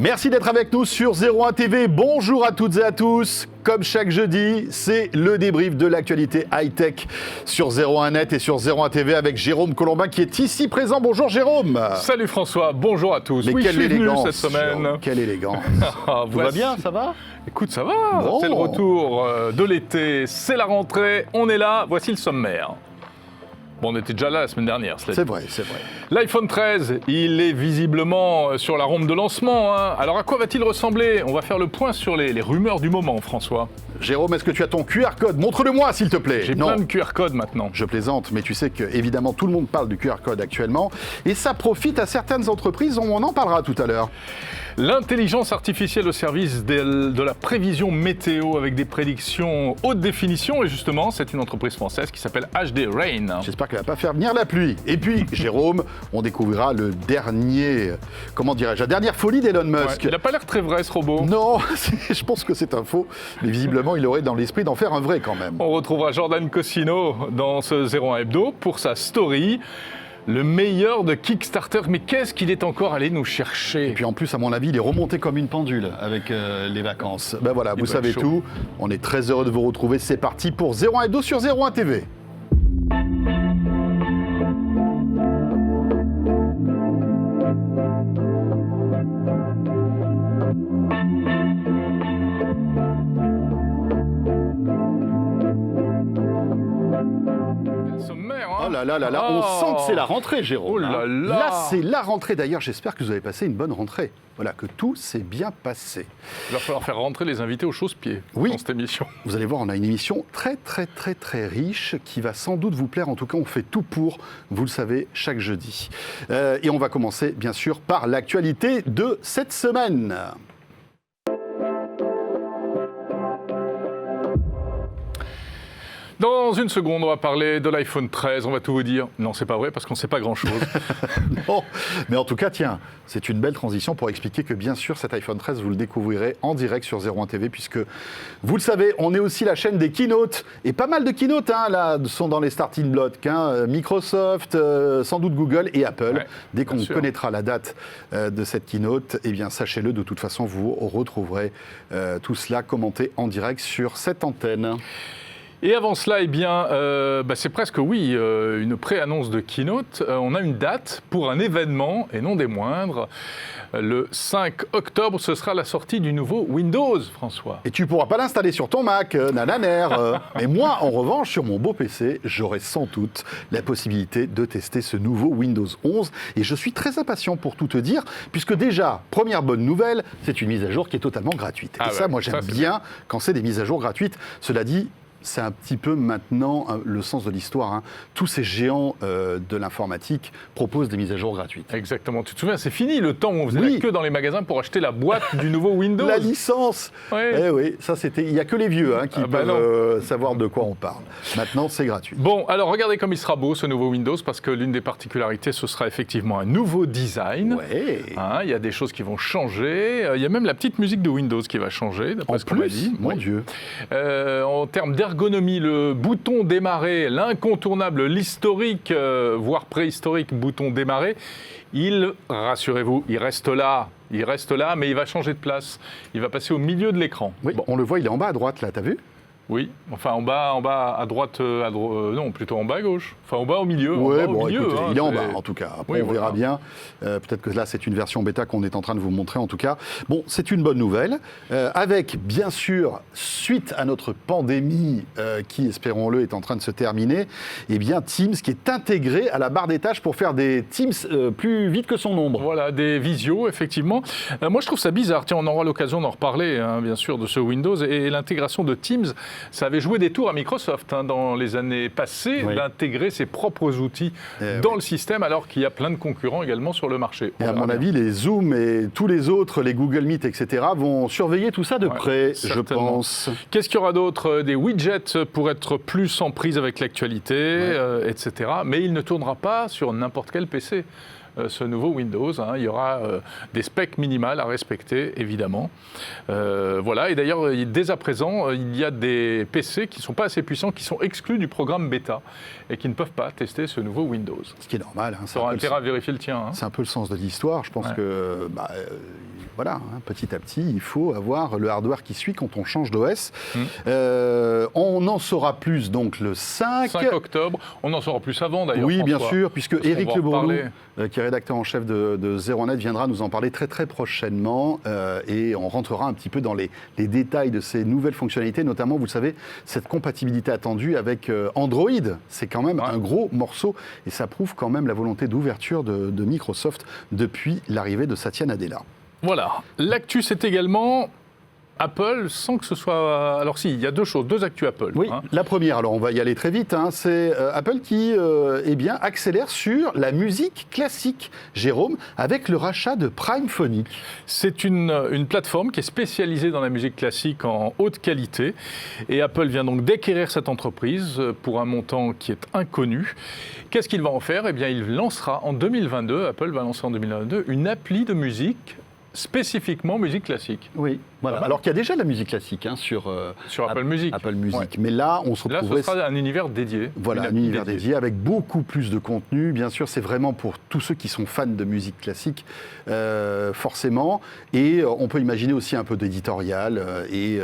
Merci d'être avec nous sur 01 TV. Bonjour à toutes et à tous. Comme chaque jeudi, c'est le débrief de l'actualité high-tech sur 01net et sur 01 TV avec Jérôme Colombin qui est ici présent. Bonjour Jérôme. Salut François, bonjour à tous. Mais quelle je suis venu élégance cette semaine. Jérôme, quelle élégance. Tout va bien, ça va? Écoute, ça va. Bon. C'est le retour de l'été, c'est la rentrée, on est là, voici le sommaire. Bon, on était déjà là la semaine dernière. C'est vrai, c'est vrai. L'iPhone 13, il est visiblement sur la rampe de lancement. Alors à quoi va-t-il ressembler? On va faire le point sur les rumeurs du moment, François. Jérôme, est-ce que tu as ton QR code? Montre-le-moi, s'il te plaît. J'ai plein de QR codes maintenant. Je plaisante, mais tu sais que évidemment tout le monde parle du QR code actuellement. Et ça profite à certaines entreprises, on en parlera tout à l'heure. L'intelligence artificielle au service de la prévision météo avec des prédictions haute définition. Et justement, c'est une entreprise française qui s'appelle HD Rain. J'espère qu'elle ne va pas faire venir la pluie. Et puis, Jérôme, on découvrira le dernier, la dernière folie d'Elon Musk. Ouais, il n'a pas l'air très vrai, ce robot. Non, je pense que c'est un faux. Mais visiblement, il aurait dans l'esprit d'en faire un vrai quand même. On retrouvera Jordan Cosino dans ce 01 Hebdo pour sa story. Le meilleur de Kickstarter, mais qu'est-ce qu'il est encore allé nous chercher? Et puis en plus, à mon avis, il est remonté comme une pendule avec les vacances. Ben voilà, vous savez tout. On est très heureux de vous retrouver. C'est parti pour 01 Hebdo sur 01 TV. Oh là là là là, on sent que c'est la rentrée, Jérôme. Oh là là. Là, c'est la rentrée. D'ailleurs, j'espère que vous avez passé une bonne rentrée. Voilà, que tout s'est bien passé. Il va falloir faire rentrer les invités au chausse-pied dans cette émission. Vous allez voir, on a une émission très riche qui va sans doute vous plaire. En tout cas, on fait tout pour, vous le savez, chaque jeudi. Et on va commencer, bien sûr, par l'actualité de cette semaine. Dans une seconde, on va parler de l'iPhone 13. On va tout vous dire. Non, c'est pas vrai parce qu'on ne sait pas grand-chose. Non, mais en tout cas, tiens, c'est une belle transition pour expliquer que, bien sûr, cet iPhone 13, vous le découvrirez en direct sur 01 TV, puisque, vous le savez, on est aussi la chaîne des keynotes. Et pas mal de keynotes, là, sont dans les starting blocks. Microsoft, sans doute Google et Apple. Ouais, dès qu'on connaîtra la date de cette keynote, eh bien, sachez-le, de toute façon, vous retrouverez tout cela commenté en direct sur cette antenne. Et avant cela, eh bien, c'est presque, une pré-annonce de keynote. On a une date pour un événement, et non des moindres. Le 5 octobre, ce sera la sortie du nouveau Windows, François. Et tu ne pourras pas l'installer sur ton Mac, nananer. Mais moi, en revanche, sur mon beau PC, j'aurai sans doute la possibilité de tester ce nouveau Windows 11. Et je suis très impatient pour tout te dire, puisque déjà, première bonne nouvelle, c'est une mise à jour qui est totalement gratuite. Et ça, moi, j'aime bien quand c'est des mises à jour gratuites. Cela dit, c'est un petit peu maintenant le sens de l'histoire. Tous ces géants de l'informatique proposent des mises à jour gratuites. Exactement. Tu te souviens, c'est fini le temps où on faisait la queue dans les magasins pour acheter la boîte du nouveau Windows. La licence. Eh oui, ça c'était. Il n'y a que les vieux qui peuvent savoir de quoi on parle. Maintenant, c'est gratuit. Bon, alors regardez comme il sera beau ce nouveau Windows, parce que l'une des particularités, ce sera effectivement un nouveau design. Ouais. Il y a des choses qui vont changer. Il y a même la petite musique de Windows qui va changer, d'après ce qu'on m'a dit. Mon Dieu. En termes d'ergonomie, le bouton démarrer, l'incontournable, l'historique, voire préhistorique bouton démarrer, rassurez-vous, il reste là, mais il va changer de place. Il va passer au milieu de l'écran. Oui, on le voit, il est en bas à droite, là, t'as vu ? Oui, enfin en bas à droite, non, plutôt en bas à gauche. Enfin au bas au milieu. Oui, écoutez, il est en bas en tout cas. Après, on verra bien. Peut-être que là, c'est une version bêta qu'on est en train de vous montrer en tout cas. Bon, c'est une bonne nouvelle. Avec, bien sûr, suite à notre pandémie qui, espérons-le, est en train de se terminer, eh bien Teams qui est intégré à la barre des tâches pour faire des Teams plus vite que son ombre. Voilà, des visios, effectivement. Moi, je trouve ça bizarre. Tiens, on aura l'occasion d'en reparler, bien sûr, de ce Windows et l'intégration de Teams. Ça avait joué des tours à Microsoft dans les années passées d'intégrer ses propres outils dans le système, alors qu'il y a plein de concurrents également sur le marché. Et à mon avis, les Zoom et tous les autres, les Google Meet, etc., vont surveiller tout ça de près, je pense. Qu'est-ce qu'il y aura d'autre? Des widgets pour être plus en prise avec l'actualité, etc. Mais il ne tournera pas sur n'importe quel PC. ce nouveau Windows. Hein. Il y aura des specs minimales à respecter, évidemment. Voilà. Et d'ailleurs, dès à présent, il y a des PC qui ne sont pas assez puissants, qui sont exclus du programme bêta et qui ne peuvent pas tester ce nouveau Windows. Ce qui est normal. Hein, ça aura intérêt à vérifier le tien. Hein. C'est un peu le sens de l'histoire. Je pense que voilà, hein, petit à petit, il faut avoir le hardware qui suit quand on change d'OS. On en saura plus donc le 5 octobre. On en saura plus avant d'ailleurs. Oui, François, bien sûr, puisque Éric Le Bourlou, qui est rédacteur en chef de ZeroNet, viendra nous en parler très très prochainement et on rentrera un petit peu dans les détails de ces nouvelles fonctionnalités, notamment, vous le savez, cette compatibilité attendue avec Android. C'est quand même un gros morceau et ça prouve quand même la volonté d'ouverture de Microsoft depuis l'arrivée de Satya Nadella. Voilà. L'actu, c'est également Apple, sans que ce soit... Alors si, il y a deux actus Apple. Oui, la première, alors on va y aller très vite, hein, c'est Apple qui accélère sur la musique classique, Jérôme, avec le rachat de Prime Phonic. C'est une plateforme qui est spécialisée dans la musique classique en haute qualité. Et Apple vient donc d'acquérir cette entreprise pour un montant qui est inconnu. Qu'est-ce qu'il va en faire ? Eh bien, il lancera en 2022, Apple va lancer en 2022, une appli de musique spécifiquement musique classique. Oui, voilà. Alors qu'il y a déjà de la musique classique hein, sur Apple Music. Apple Music. Ouais. Mais là, on se retrouverait... Là, ce sera un univers dédié. Voilà, un univers dédié avec beaucoup plus de contenu. Bien sûr, c'est vraiment pour tous ceux qui sont fans de musique classique, forcément. Et on peut imaginer aussi un peu d'éditorial et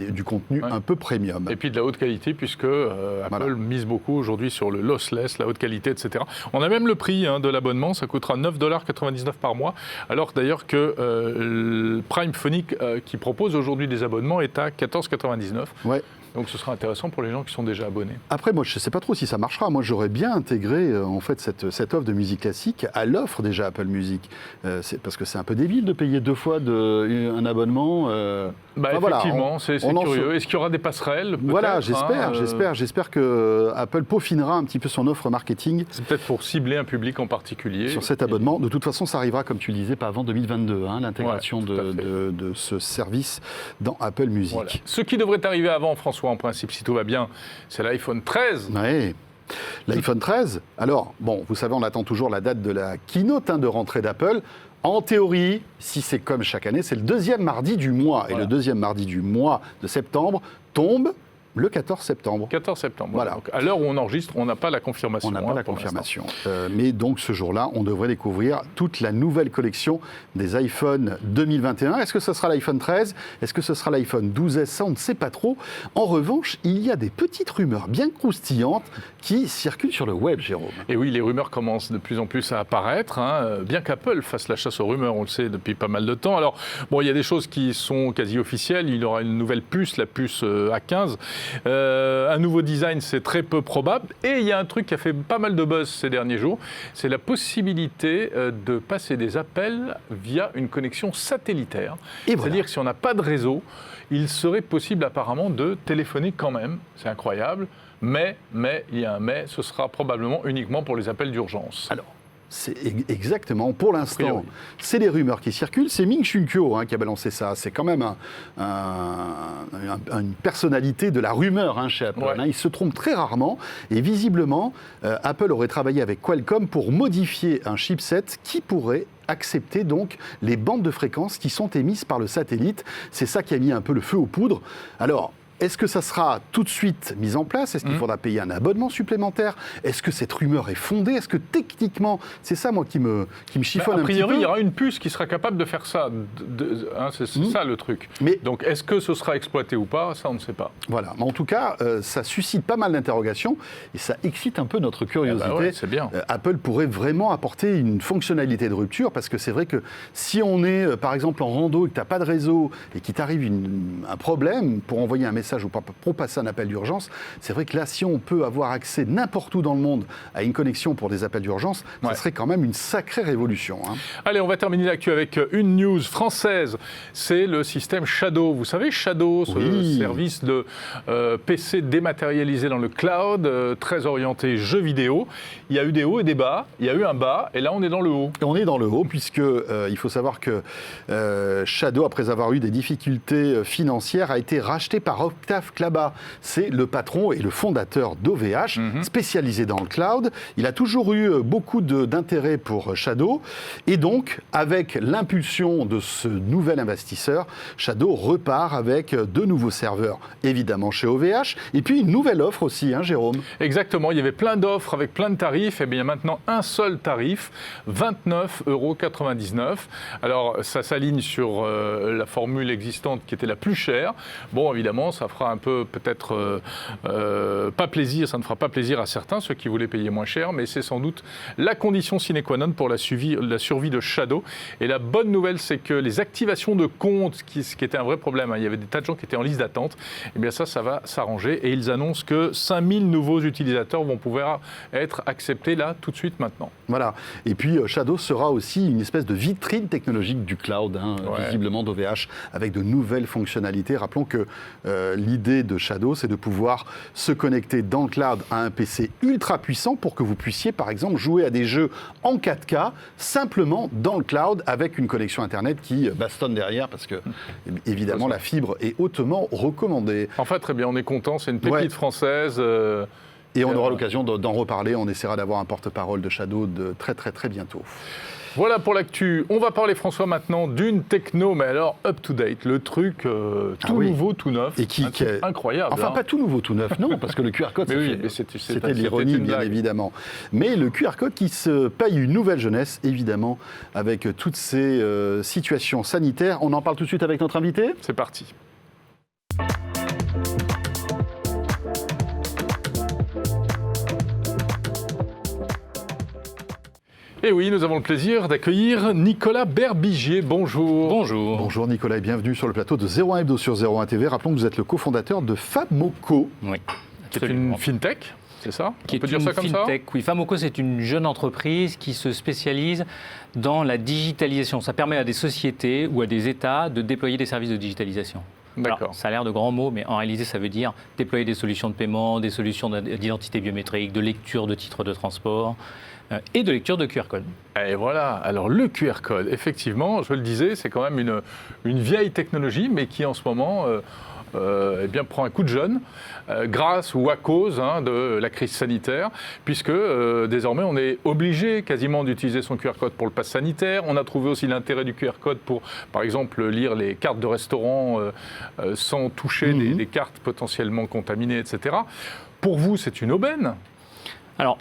du contenu un peu premium. Et puis de la haute qualité, puisque Apple mise beaucoup aujourd'hui sur le lossless, la haute qualité, etc. On a même le prix de l'abonnement, ça coûtera 9,99$ par mois, alors d'ailleurs que Prime Phonic qui propose aujourd'hui des abonnements est à 14,99$. Ouais. Donc ce sera intéressant pour les gens qui sont déjà abonnés. Après, moi, je ne sais pas trop si ça marchera. Moi, j'aurais bien intégré en fait cette offre de musique classique à l'offre déjà Apple Music. Parce que c'est un peu débile de payer 2 fois un abonnement. Effectivement, c'est curieux. Est-ce qu'il y aura des passerelles ? Voilà, j'espère que Apple peaufinera un petit peu son offre marketing. C'est peut-être pour cibler un public en particulier. Sur cet abonnement. De toute façon, ça arrivera, comme tu le disais, pas avant 2022, l'intégration de ce service dans Apple Music. Voilà. Ce qui devrait arriver avant, François, en principe, si tout va bien, c'est l'iPhone 13. Oui. L'iPhone 13, alors, bon, vous savez, on attend toujours la date de la keynote de rentrée d'Apple. En théorie, si c'est comme chaque année, c'est le 2e mardi du mois. Voilà. Et le 2e mardi du mois de septembre tombe le 14 septembre. 14 septembre. Voilà. Donc, à l'heure où on enregistre, on n'a pas la confirmation. On n'a pas la confirmation. Mais donc, ce jour-là, on devrait découvrir toute la nouvelle collection des iPhone 2021. Est-ce que ce sera l'iPhone 13 ? Est-ce que ce sera l'iPhone 12S ? Ça, on ne sait pas trop. En revanche, il y a des petites rumeurs bien croustillantes qui circulent sur le web, Jérôme. Et oui, les rumeurs commencent de plus en plus à apparaître. Bien qu'Apple fasse la chasse aux rumeurs, on le sait depuis pas mal de temps. Alors, bon, il y a des choses qui sont quasi officielles. Il y aura une nouvelle puce, la puce A15. Un nouveau design, c'est très peu probable. Et il y a un truc qui a fait pas mal de buzz ces derniers jours, c'est la possibilité de passer des appels via une connexion satellitaire. C'est-à-dire que si on n'a pas de réseau, il serait possible apparemment de téléphoner quand même. C'est incroyable. Mais, il y a un mais, ce sera probablement uniquement pour les appels d'urgence. Alors, c'est exactement, pour l'instant, c'est les rumeurs qui circulent. C'est Ming-Chi Kuo qui a balancé ça. C'est quand même une personnalité de la rumeur chez Apple. Il se trompe très rarement. Et visiblement, Apple aurait travaillé avec Qualcomm pour modifier un chipset qui pourrait accepter donc les bandes de fréquences qui sont émises par le satellite. C'est ça qui a mis un peu le feu aux poudres. Alors, est-ce que ça sera tout de suite mis en place ? Est-ce qu'il faudra payer un abonnement supplémentaire ? Est-ce que cette rumeur est fondée ? Est-ce que techniquement, c'est ça moi qui me chiffonne un petit peu ? A priori, il y aura une puce qui sera capable de faire ça. C'est ça le truc. Mais donc, est-ce que ce sera exploité ou pas ? Ça, on ne sait pas. Voilà. Mais en tout cas, ça suscite pas mal d'interrogations et ça excite un peu notre curiosité. C'est bien. Apple pourrait vraiment apporter une fonctionnalité de rupture parce que c'est vrai que si on est, par exemple, en rando et que tu n'as pas de réseau et qu'il t'arrive un problème pour envoyer un message ou pour passer un appel d'urgence, c'est vrai que là, si on peut avoir accès n'importe où dans le monde à une connexion pour des appels d'urgence, ça serait quand même une sacrée révolution. Allez, on va terminer l'actu avec une news française. C'est le système Shadow. Vous savez, Shadow, ce service de PC dématérialisé dans le cloud, très orienté jeux vidéo. Il y a eu des hauts et des bas. Il y a eu un bas, et là, on est dans le haut. On est dans le haut, puisque il faut savoir que Shadow, après avoir eu des difficultés financières, a été racheté par Octave Klaba, c'est le patron et le fondateur d'OVH, spécialisé dans le cloud. Il a toujours eu beaucoup d'intérêt pour Shadow. Et donc, avec l'impulsion de ce nouvel investisseur, Shadow repart avec de nouveaux serveurs, évidemment chez OVH, et puis une nouvelle offre aussi, hein, Jérôme. Exactement, il y avait plein d'offres avec plein de tarifs, et bien maintenant un seul tarif, 29,99 €. Alors ça s'aligne sur la formule existante qui était la plus chère. Bon, évidemment, ça fera un peu peut-être pas plaisir, ça ne fera pas plaisir à certains, ceux qui voulaient payer moins cher, mais c'est sans doute la condition sine qua non pour la survie de Shadow. Et la bonne nouvelle, c'est que les activations de comptes, qui était un vrai problème, hein, il y avait des tas de gens qui étaient en liste d'attente, et bien ça va s'arranger. Et ils annoncent que 5000 nouveaux utilisateurs vont pouvoir être acceptés là, tout de suite, maintenant. Voilà. Et puis Shadow sera aussi une espèce de vitrine technologique du cloud, hein, visiblement d'OVH, avec de nouvelles fonctionnalités. Rappelons que l'idée de Shadow, c'est de pouvoir se connecter dans le cloud à un PC ultra puissant pour que vous puissiez, par exemple, jouer à des jeux en 4K, simplement dans le cloud, avec une connexion Internet qui bastonne derrière, parce que, évidemment, la fibre est hautement recommandée. Enfin, très bien, on est content, c'est une pépite française. Et on aura l'occasion d'en reparler, on essaiera d'avoir un porte-parole de Shadow très très très bientôt. Voilà pour l'actu. On va parler, François, maintenant d'une techno, mais alors up-to-date, le truc nouveau, tout neuf. Et qui est incroyable. Enfin, pas tout nouveau, tout neuf, non, parce que le QR code, c'était l'ironie, bien évidemment. Mais le QR code qui se paye une nouvelle jeunesse, évidemment, avec toutes ces situations sanitaires. On en parle tout de suite avec notre invité. C'est parti. Et oui, nous avons le plaisir d'accueillir Nicolas Berbigier. Bonjour. Bonjour. Bonjour Nicolas et bienvenue sur le plateau de 01 Hebdo sur 01 TV. Rappelons que vous êtes le cofondateur de Famoco. Oui, qui est une fintech, c'est ça? On peut dire ça comme ça? Oui, Famoco, c'est une jeune entreprise qui se spécialise dans la digitalisation. Ça permet à des sociétés ou à des États de déployer des services de digitalisation. Alors, ça a l'air de grands mots, mais en réalité, ça veut dire déployer des solutions de paiement, des solutions d'identité biométrique, de lecture de titres de transport et de lecture de QR code. Et voilà, alors le QR code, effectivement, je le disais, c'est quand même une vieille technologie, mais qui en ce moment prend un coup de jeune, grâce ou à cause de la crise sanitaire, puisque désormais on est obligé quasiment d'utiliser son QR code pour le pass sanitaire. On a trouvé aussi l'intérêt du QR code pour, par exemple, lire les cartes de restaurant sans toucher des cartes potentiellement contaminées, etc. Pour vous, c'est une aubaine? Alors,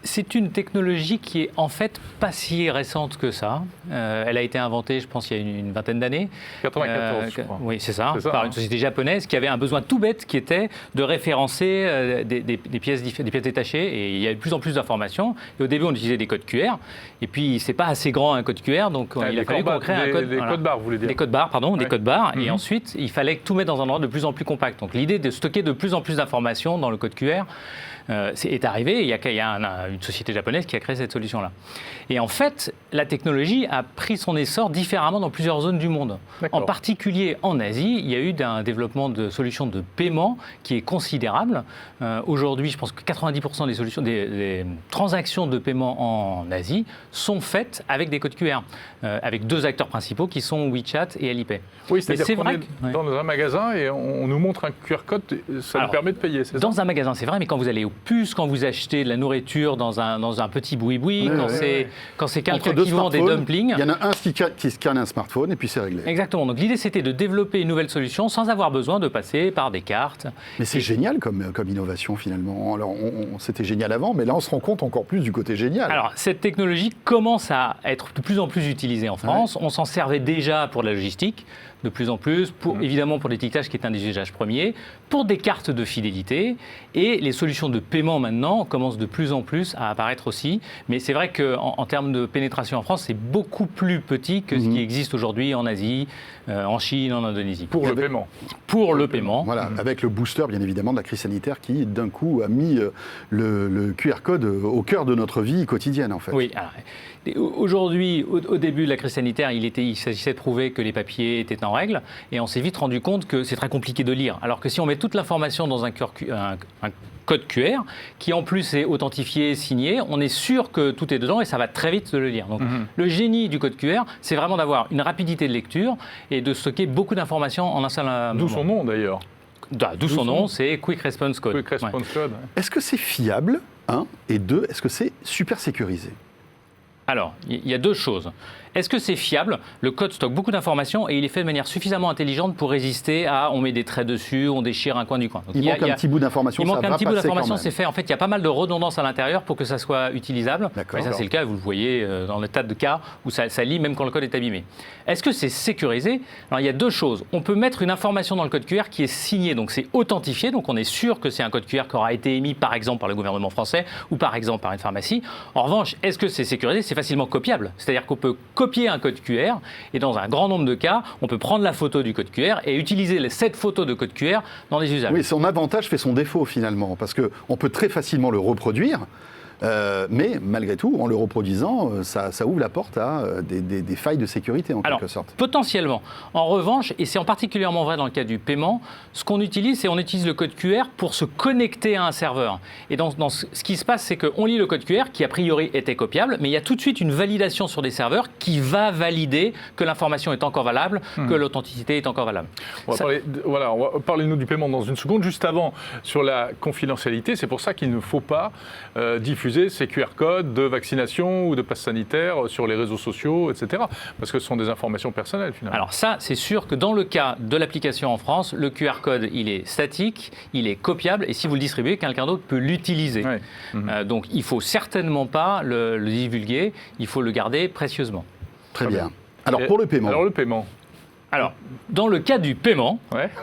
c'est une technologie qui est en fait pas si récente que ça. Elle a été inventée, je pense, il y a une vingtaine d'années. 94, je crois. Oui, c'est ça, par une société japonaise qui avait un besoin tout bête qui était de référencer des pièces détachées. Et il y a de plus en plus d'informations. Et au début, on utilisait des codes QR. Et puis, c'est pas assez grand un code QR, donc il a fallu qu'on crée un code. Des codes barres, vous voulez dire? Des codes barres, pardon, des codes barres. Et ensuite, il fallait tout mettre dans un endroit de plus en plus compact. Donc l'idée de stocker de plus en plus d'informations dans le code QR est arrivée. Il y a une société japonaise qui a créé cette solution-là. Et en fait, la technologie a pris son essor différemment dans plusieurs zones du monde. En particulier en Asie, il y a eu un développement de solutions de paiement qui est considérable. Aujourd'hui, je pense que 90% des transactions de paiement en Asie sont faites avec des codes QR, avec deux acteurs principaux qui sont WeChat et Alipay. Oui, c'est-à-dire qu'on est dans un magasin et on nous montre un QR code, ça nous permet de payer, c'est ça? Dans un magasin, c'est vrai, mais quand vous allez aux puces, quand vous achetez de la nourriture dans un petit boui-boui, quand c'est quelqu'un qui vend des dumplings... Il y en a un qui scanne un smartphone et puis c'est réglé. Exactement. Donc l'idée, c'était de développer une nouvelle solution sans avoir besoin de passer par des cartes. Mais c'est génial comme innovation, finalement. Alors, c'était génial avant, mais là, on se rend compte encore plus du côté génial. Alors, cette technologie commence à être de plus en plus utilisée en France. On s'en servait déjà pour la logistique, de plus en plus, évidemment pour l'étiquetage qui est un des usages premiers, pour des cartes de fidélité, et les solutions de paiement maintenant commencent de plus en plus à apparaître aussi. Mais c'est vrai qu'en termes de pénétration en France, c'est beaucoup plus petit que ce qui existe aujourd'hui en Asie, en Chine, en Indonésie. Pour le paiement. Pour le paiement. Voilà, avec le booster, bien évidemment, de la crise sanitaire qui, d'un coup, a mis le QR code au cœur de notre vie quotidienne, en fait. Oui, alors, aujourd'hui, au début de la crise sanitaire, il s'agissait de prouver que les papiers étaient en règle, et on s'est vite rendu compte que c'est très compliqué de lire. Alors que si on met toute l'information dans un code QR, qui en plus est authentifié, signé, on est sûr que tout est dedans et ça va très vite de le lire. Donc le génie du code QR, c'est vraiment d'avoir une rapidité de lecture et de stocker beaucoup d'informations en un seul moment. D'où son nom d'ailleurs. D'où son nom, c'est Quick Response Code. Quick Response Code. Ouais. Est-ce que c'est fiable, 1, et 2, est-ce que c'est super sécurisé? Alors, il y a deux choses. Est-ce que c'est fiable? Le code stocke beaucoup d'informations et il est fait de manière suffisamment intelligente pour résister à on met des traits dessus, on déchire un coin du coin. Donc, il manque un petit bout d'information. Il manque un petit bout d'information, c'est fait. En fait, il y a pas mal de redondance à l'intérieur pour que ça soit utilisable. Et ça, c'est le cas, vous le voyez dans le tas de cas où ça lit même quand le code est abîmé. Est-ce que c'est sécurisé? Alors, il y a deux choses. On peut mettre une information dans le code QR qui est signée, donc c'est authentifié, donc on est sûr que c'est un code QR qui aura été émis par exemple par le gouvernement français ou par exemple par une pharmacie. En revanche, est-ce que c'est sécurisé? C'est facilement copiable. C'est-à-dire qu'on peut copier un code QR et dans un grand nombre de cas, on peut prendre la photo du code QR et utiliser cette photo de code QR dans des usages. Oui, son avantage fait son défaut finalement, parce qu'on peut très facilement le reproduire. Mais malgré tout, en le reproduisant, ça ouvre la porte à des failles de sécurité en quelque sorte. Potentiellement. En revanche, et c'est en particulièrement vrai dans le cas du paiement, ce qu'on utilise, c'est on utilise le code QR pour se connecter à un serveur. Et ce qui se passe, c'est qu'on lit le code QR qui a priori était copiable, mais il y a tout de suite une validation sur des serveurs qui va valider que l'information est encore valable, que l'authenticité est encore valable. On va parler nous du paiement dans une seconde. Juste avant, sur la confidentialité, c'est pour ça qu'il ne faut pas diffuser ces QR codes de vaccination ou de passe sanitaire sur les réseaux sociaux, etc. Parce que ce sont des informations personnelles, finalement. Alors ça, c'est sûr que dans le cas de l'application en France, le QR code, il est statique, il est copiable, et si vous le distribuez, quelqu'un d'autre peut l'utiliser. Ouais. Donc il ne faut certainement pas le divulguer, il faut le garder précieusement. Très bien. Alors pour le paiement. Alors, dans le cas du paiement,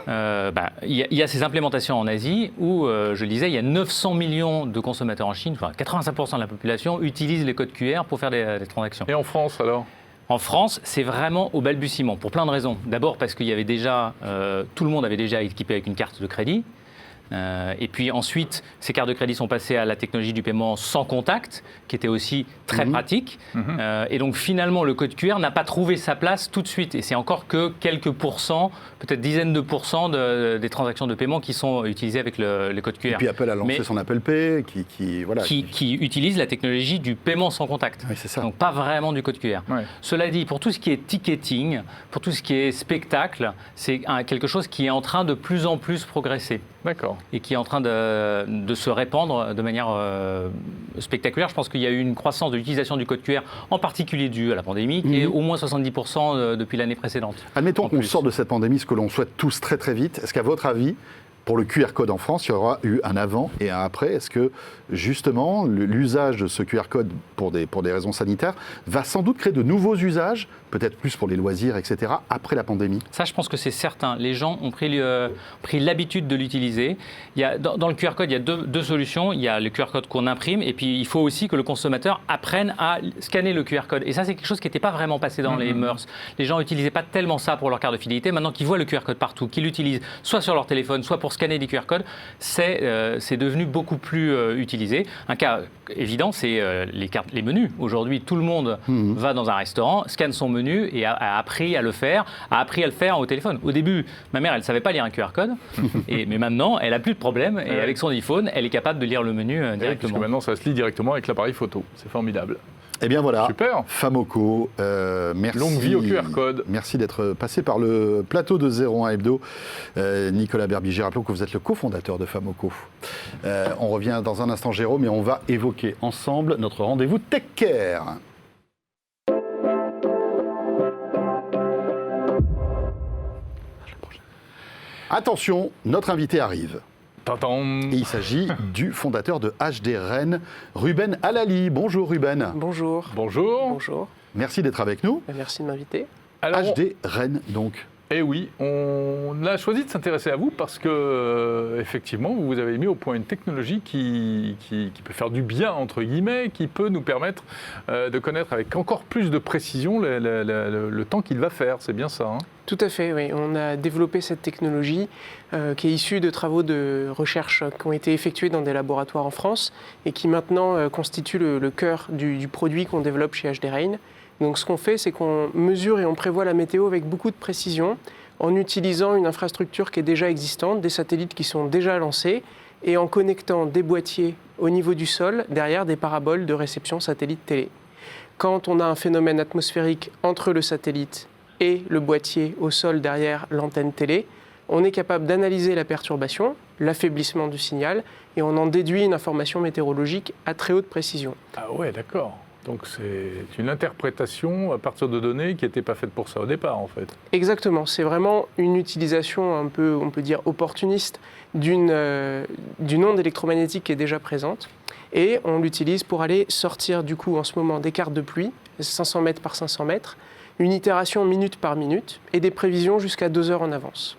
il y a ces implémentations en Asie où, je le disais, il y a 900 millions de consommateurs en Chine, enfin 85% de la population utilise les codes QR pour faire des transactions. Et en France alors ? En France, c'est vraiment au balbutiement, pour plein de raisons. D'abord parce qu'il y avait déjà, tout le monde avait déjà équipé avec une carte de crédit. Et puis ensuite, ces cartes de crédit sont passées à la technologie du paiement sans contact, qui était aussi très pratique. Et donc finalement, le code QR n'a pas trouvé sa place tout de suite. Et c'est encore que quelques pourcents, peut-être dizaines de pourcents des transactions de paiement qui sont utilisées avec le code QR. Et puis Apple a lancé son Apple Pay, qui utilise la technologie du paiement sans contact. Oui, c'est ça. Donc pas vraiment du code QR. Ouais. Cela dit, pour tout ce qui est ticketing, pour tout ce qui est spectacle, c'est quelque chose qui est en train de plus en plus progresser. D'accord. Et qui est en train de se répandre de manière spectaculaire. Je pense qu'il y a eu une croissance de l'utilisation du code QR, en particulier due à la pandémie, qui est au moins 70% depuis l'année précédente. Admettons qu'on sort de cette pandémie, ce que l'on souhaite tous très très vite. Est-ce qu'à votre avis, pour le QR code en France, il y aura eu un avant et un après? Est-ce que, justement, l'usage de ce QR code pour des raisons sanitaires va sans doute créer de nouveaux usages, peut-être plus pour les loisirs, etc., après la pandémie? Ça, je pense que c'est certain. Les gens ont pris l'habitude de l'utiliser. Dans le QR code, il y a deux solutions. Il y a le QR code qu'on imprime et puis il faut aussi que le consommateur apprenne à scanner le QR code. Et ça, c'est quelque chose qui n'était pas vraiment passé dans les mœurs. Les gens n'utilisaient pas tellement ça pour leur carte de fidélité. Maintenant qu'ils voient le QR code partout, qu'ils l'utilisent soit sur leur téléphone, soit pour scanner des QR codes, c'est devenu beaucoup plus utilisé. Un cas évident, c'est les menus. Aujourd'hui, tout le monde va dans un restaurant, scanne son menu et a appris à le faire, à le faire au téléphone. Au début, ma mère, elle ne savait pas lire un QR code, mais maintenant, elle n'a plus de problème et avec son iPhone, elle est capable de lire le menu directement. Parce que maintenant, ça se lit directement avec l'appareil photo. C'est formidable. Eh bien voilà, super. Famoco, merci. Longue vie au QR code. Merci d'être passé par le plateau de 01 Hebdo. Nicolas Berbiger, rappelons que vous êtes le cofondateur de Famoco. On revient dans un instant, Jérôme, et on va évoquer ensemble notre rendez-vous Tech Care. Attention, notre invité arrive. Et il s'agit du fondateur de HD Rennes, Ruben Halali. Bonjour Ruben. Bonjour. Bonjour. Bonjour. Merci d'être avec nous. Merci de m'inviter. Alors, HD Rennes donc. Eh oui, on a choisi de s'intéresser à vous parce que, effectivement, vous avez mis au point une technologie qui peut faire du bien, entre guillemets, qui peut nous permettre de connaître avec encore plus de précision le temps qu'il va faire. C'est bien ça, hein ? Tout à fait, oui. On a développé cette technologie qui est issue de travaux de recherche qui ont été effectués dans des laboratoires en France et qui maintenant constitue le cœur du produit qu'on développe chez HD Rennes. Donc ce qu'on fait, c'est qu'on mesure et on prévoit la météo avec beaucoup de précision en utilisant une infrastructure qui est déjà existante, des satellites qui sont déjà lancés et en connectant des boîtiers au niveau du sol derrière des paraboles de réception satellite télé. Quand on a un phénomène atmosphérique entre le satellite et le boîtier au sol derrière l'antenne télé, on est capable d'analyser la perturbation, l'affaiblissement du signal, et on en déduit une information météorologique à très haute précision. Ah ouais, d'accord. Donc c'est une interprétation à partir de données qui n'étaient pas faites pour ça au départ, en fait. Exactement, c'est vraiment une utilisation un peu, on peut dire, opportuniste d'une onde électromagnétique qui est déjà présente. Et on l'utilise pour aller sortir du coup en ce moment des cartes de pluie, 500 mètres par 500 mètres, une itération minute par minute et des prévisions jusqu'à 2 heures en avance.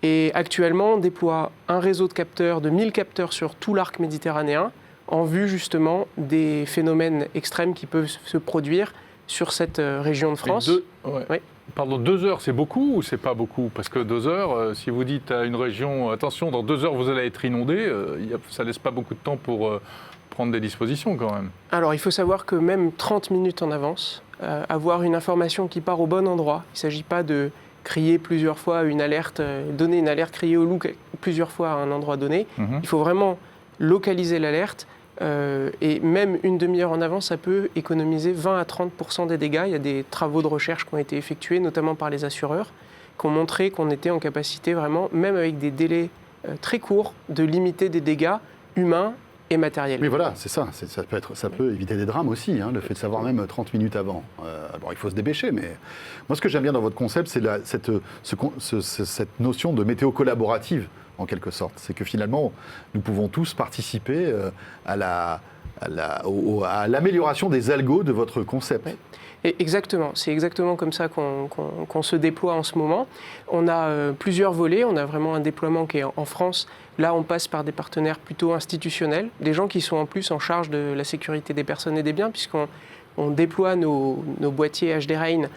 Et actuellement, on déploie un réseau de capteurs, de 1000 capteurs sur tout l'arc méditerranéen, en vue justement des phénomènes extrêmes qui peuvent se produire sur cette région de France. Ouais. Pardon, 2 heures, c'est beaucoup ou c'est pas beaucoup? Parce que 2 heures, si vous dites à une région, attention, dans 2 heures vous allez être inondé, ça laisse pas beaucoup de temps pour prendre des dispositions quand même. Alors il faut savoir que même 30 minutes en avance, avoir une information qui part au bon endroit, il ne s'agit pas de crier plusieurs fois une alerte, donner une alerte criée au loup plusieurs fois à un endroit donné. Il faut vraiment localiser l'alerte. Et même une demi-heure en avance, ça peut économiser 20 à 30% des dégâts. Il y a des travaux de recherche qui ont été effectués, notamment par les assureurs, qui ont montré qu'on était en capacité vraiment, même avec des délais très courts, de limiter des dégâts humains et matériels. Mais voilà, c'est ça. Ça peut éviter des drames aussi, hein, le fait de savoir même 30 minutes avant. Alors il faut se dépêcher, mais moi ce que j'aime bien dans votre concept, c'est cette notion de météo collaborative, en quelque sorte. C'est que finalement, nous pouvons tous participer à l'amélioration des algos de votre concept. Ouais. Et exactement, c'est exactement comme ça qu'on se déploie en ce moment. On a plusieurs volets, on a vraiment un déploiement qui est en France. Là, on passe par des partenaires plutôt institutionnels, des gens qui sont en plus en charge de la sécurité des personnes et des biens, puisqu'on déploie nos boîtiers HD Rain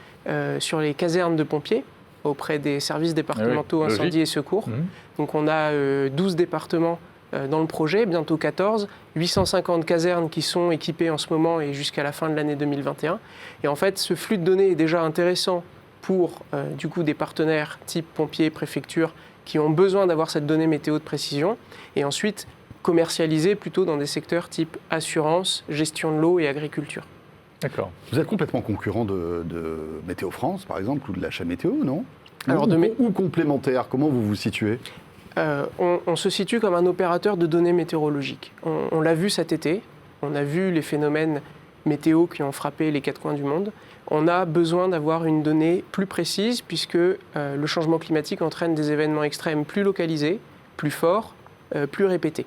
sur les casernes de pompiers, auprès des services départementaux incendie et secours. Donc on a 12 départements dans le projet, bientôt 14, 850 casernes qui sont équipées en ce moment et jusqu'à la fin de l'année 2021. Et en fait, ce flux de données est déjà intéressant pour du coup des partenaires type pompiers, préfecture, qui ont besoin d'avoir cette donnée météo de précision, et ensuite commercialisé plutôt dans des secteurs type assurance, gestion de l'eau et agriculture. D'accord. Vous êtes complètement concurrent de Météo France, par exemple, ou de la chaîne météo, non? Alors, ou complémentaire, comment vous vous situez? On se situe comme un opérateur de données météorologiques. On l'a vu cet été, on a vu les phénomènes météo qui ont frappé les 4 coins du monde. On a besoin d'avoir une donnée plus précise puisque le changement climatique entraîne des événements extrêmes plus localisés, plus forts, plus répétés.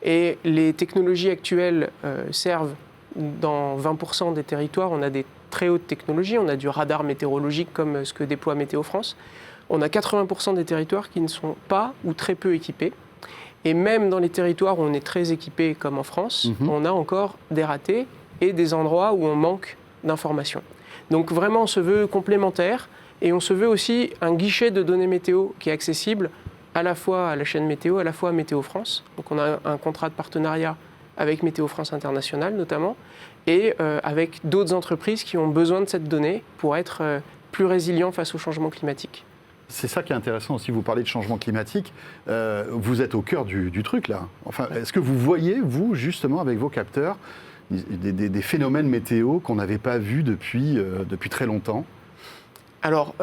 Et les technologies actuelles servent dans 20% des territoires. On a des très hautes technologies, on a du radar météorologique comme ce que déploie Météo France. On a 80% des territoires qui ne sont pas ou très peu équipés. Et même dans les territoires où on est très équipé, comme en France, on a encore des ratés et des endroits où on manque d'informations. Donc vraiment, on se veut complémentaire et on se veut aussi un guichet de données météo qui est accessible à la fois à la chaîne météo, à la fois à Météo France. Donc on a un contrat de partenariat avec Météo France International notamment, et avec d'autres entreprises qui ont besoin de cette donnée pour être plus résilients face au changement climatique. C'est ça qui est intéressant aussi, vous parlez de changement climatique, vous êtes au cœur du truc là. Enfin, est-ce que vous voyez, vous, justement, avec vos capteurs, des phénomènes météo qu'on n'avait pas vus depuis très longtemps? Alors,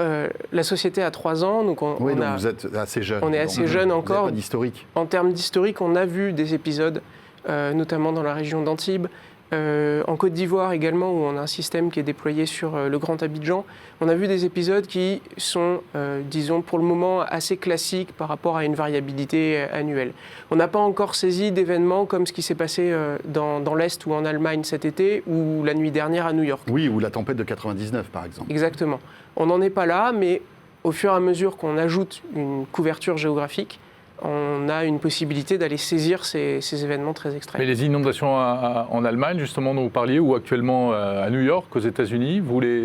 la société a 3 ans, donc donc vous êtes assez jeune. On est assez jeune encore. Vous n'avez pas d'historique. En termes d'historique, on a vu des épisodes, notamment dans la région d'Antibes, en Côte d'Ivoire également, où on a un système qui est déployé sur le Grand Abidjan. On a vu des épisodes qui sont, disons, pour le moment assez classiques par rapport à une variabilité annuelle. On n'a pas encore saisi d'événements comme ce qui s'est passé dans l'Est ou en Allemagne cet été, ou la nuit dernière à New York. Oui, ou la tempête de 99, par exemple. Exactement. On n'en est pas là, mais au fur et à mesure qu'on ajoute une couverture géographique, on a une possibilité d'aller saisir ces événements très extrêmes. Mais les inondations en Allemagne, justement, dont vous parliez, ou actuellement à New York, aux États-Unis,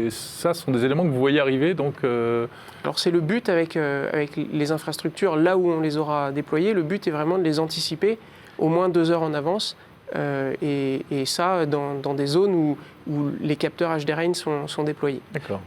ça sont des éléments que vous voyez arriver, donc... Alors c'est le but avec les infrastructures, là où on les aura déployées, le but est vraiment de les anticiper au moins 2 heures en avance, et ça dans des zones où les capteurs HD Rain sont déployés. D'accord.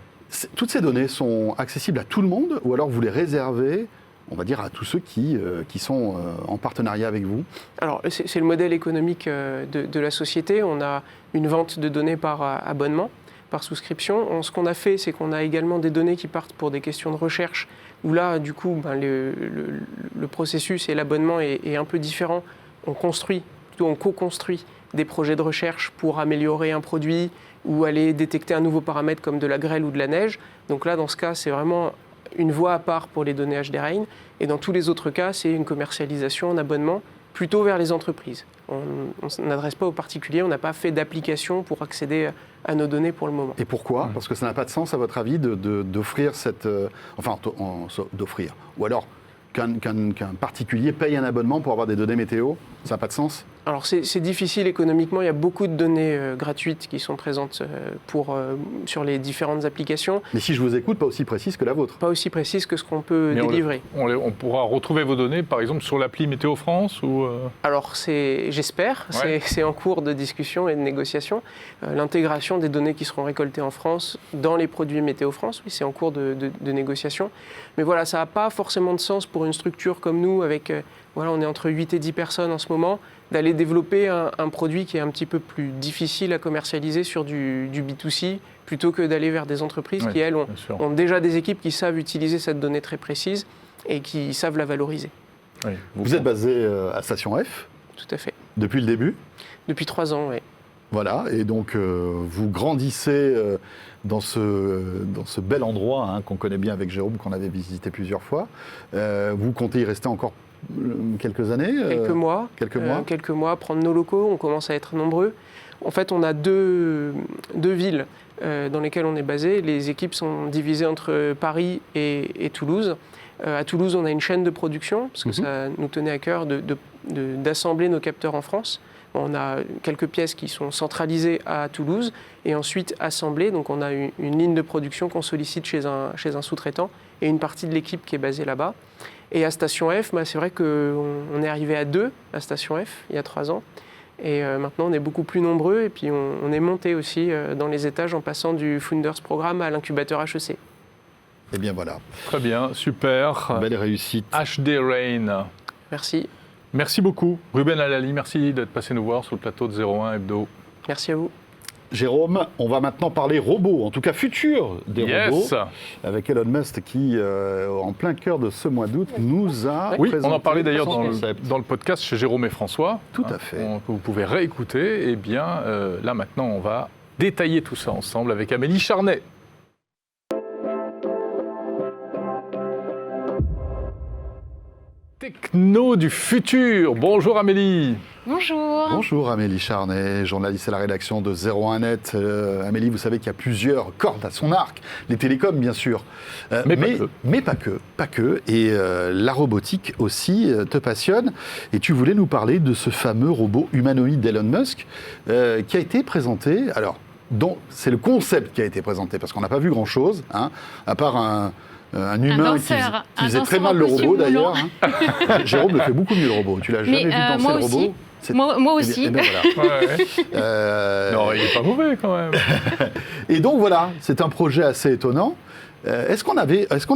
Toutes ces données sont accessibles à tout le monde, ou alors vous les réservez, on va dire, à tous ceux qui sont en partenariat avec vous? Alors, c'est le modèle économique de la société. On a une vente de données par abonnement. par souscription. Ce qu'on a fait, c'est qu'on a également des données qui partent pour des questions de recherche, où là, du coup, le processus et l'abonnement est un peu différent. On co-construit des projets de recherche pour améliorer un produit ou aller détecter un nouveau paramètre comme de la grêle ou de la neige. Donc là, dans ce cas, c'est vraiment une voie à part pour les données HD Rain. Et dans tous les autres cas, c'est une commercialisation en abonnement plutôt vers les entreprises. On n'adresse pas aux particuliers, on n'a pas fait d'application pour accéder à nos données pour le moment. Et pourquoi ? Parce que ça n'a pas de sens, à votre avis, d'offrir cette... d'offrir. Ou alors qu'un particulier paye un abonnement pour avoir des données météo, ça n'a pas de sens ? Alors c'est difficile économiquement, il y a beaucoup de données gratuites qui sont présentes sur les différentes applications. Mais si je vous écoute, pas aussi précise que la vôtre. Pas aussi précise que ce qu'on peut délivrer. On pourra retrouver vos données, par exemple, sur l'appli Météo France ou Alors j'espère, c'est en cours de discussion et de négociation. L'intégration des données qui seront récoltées en France dans les produits Météo France, oui, c'est en cours de négociation. Mais voilà, ça n'a pas forcément de sens pour une structure comme nous, avec... on est entre 8 et 10 personnes en ce moment, d'aller développer un produit qui est un petit peu plus difficile à commercialiser sur du B2C, plutôt que d'aller vers des entreprises qui, elles, ont déjà des équipes qui savent utiliser cette donnée très précise et qui savent la valoriser. Oui. Vous êtes basé à Station F ? Tout à fait. Depuis le début ? Depuis 3 ans, oui. Voilà, et donc vous grandissez dans ce bel endroit qu'on connaît bien avec Jérôme, qu'on avait visité plusieurs fois. Vous comptez y rester encore quelques années ? Quelques mois, prendre nos locaux, on commence à être nombreux. En fait, on a deux villes dans lesquelles on est basé. Les équipes sont divisées entre Paris et Toulouse. À Toulouse, on a une chaîne de production, parce que ça nous tenait à cœur d'assembler nos capteurs en France. On a quelques pièces qui sont centralisées à Toulouse et ensuite assemblées. Donc on a une ligne de production qu'on sollicite chez un sous-traitant et une partie de l'équipe qui est basée là-bas. Et à Station F, c'est vrai qu'on est arrivé à 2 à Station F il y a 3 ans. Et maintenant, on est beaucoup plus nombreux. Et puis, on est monté aussi dans les étages en passant du Founders Programme à l'incubateur HEC. Eh bien, voilà. Très bien, super. Belle réussite. HD Rain. Merci. Merci beaucoup. Ruben Alali, merci d'être passé nous voir sur le plateau de 01 Hebdo. Merci à vous. Jérôme, on va maintenant parler robots, en tout cas futur des robots, avec Elon Musk qui, en plein cœur de ce mois d'août, nous a présenté... On en parlait d'ailleurs dans le podcast chez Jérôme et François. Tout à fait. Que vous pouvez réécouter. Et bien, là maintenant, on va détailler tout ça ensemble avec Amélie Charnet. Techno du futur. Bonjour Amélie. Bonjour. Bonjour Amélie Charnet, journaliste à la rédaction de 01net. Amélie, vous savez qu'il y a plusieurs cordes à son arc. Les télécoms, bien sûr. Mais pas que. Et la robotique aussi te passionne. Et tu voulais nous parler de ce fameux robot humanoïde d'Elon Musk qui a été présenté. Alors, c'est le concept qui a été présenté, parce qu'on n'a pas vu grand-chose, à part un humain qui faisait très mal le robot d'ailleurs. Jérôme le fait beaucoup mieux le robot. Tu l'as jamais vu danser le robot ? Moi aussi. Eh bien, voilà. Non, il n'est pas mauvais quand même. Et donc voilà, c'est un projet assez étonnant. Est-ce qu'on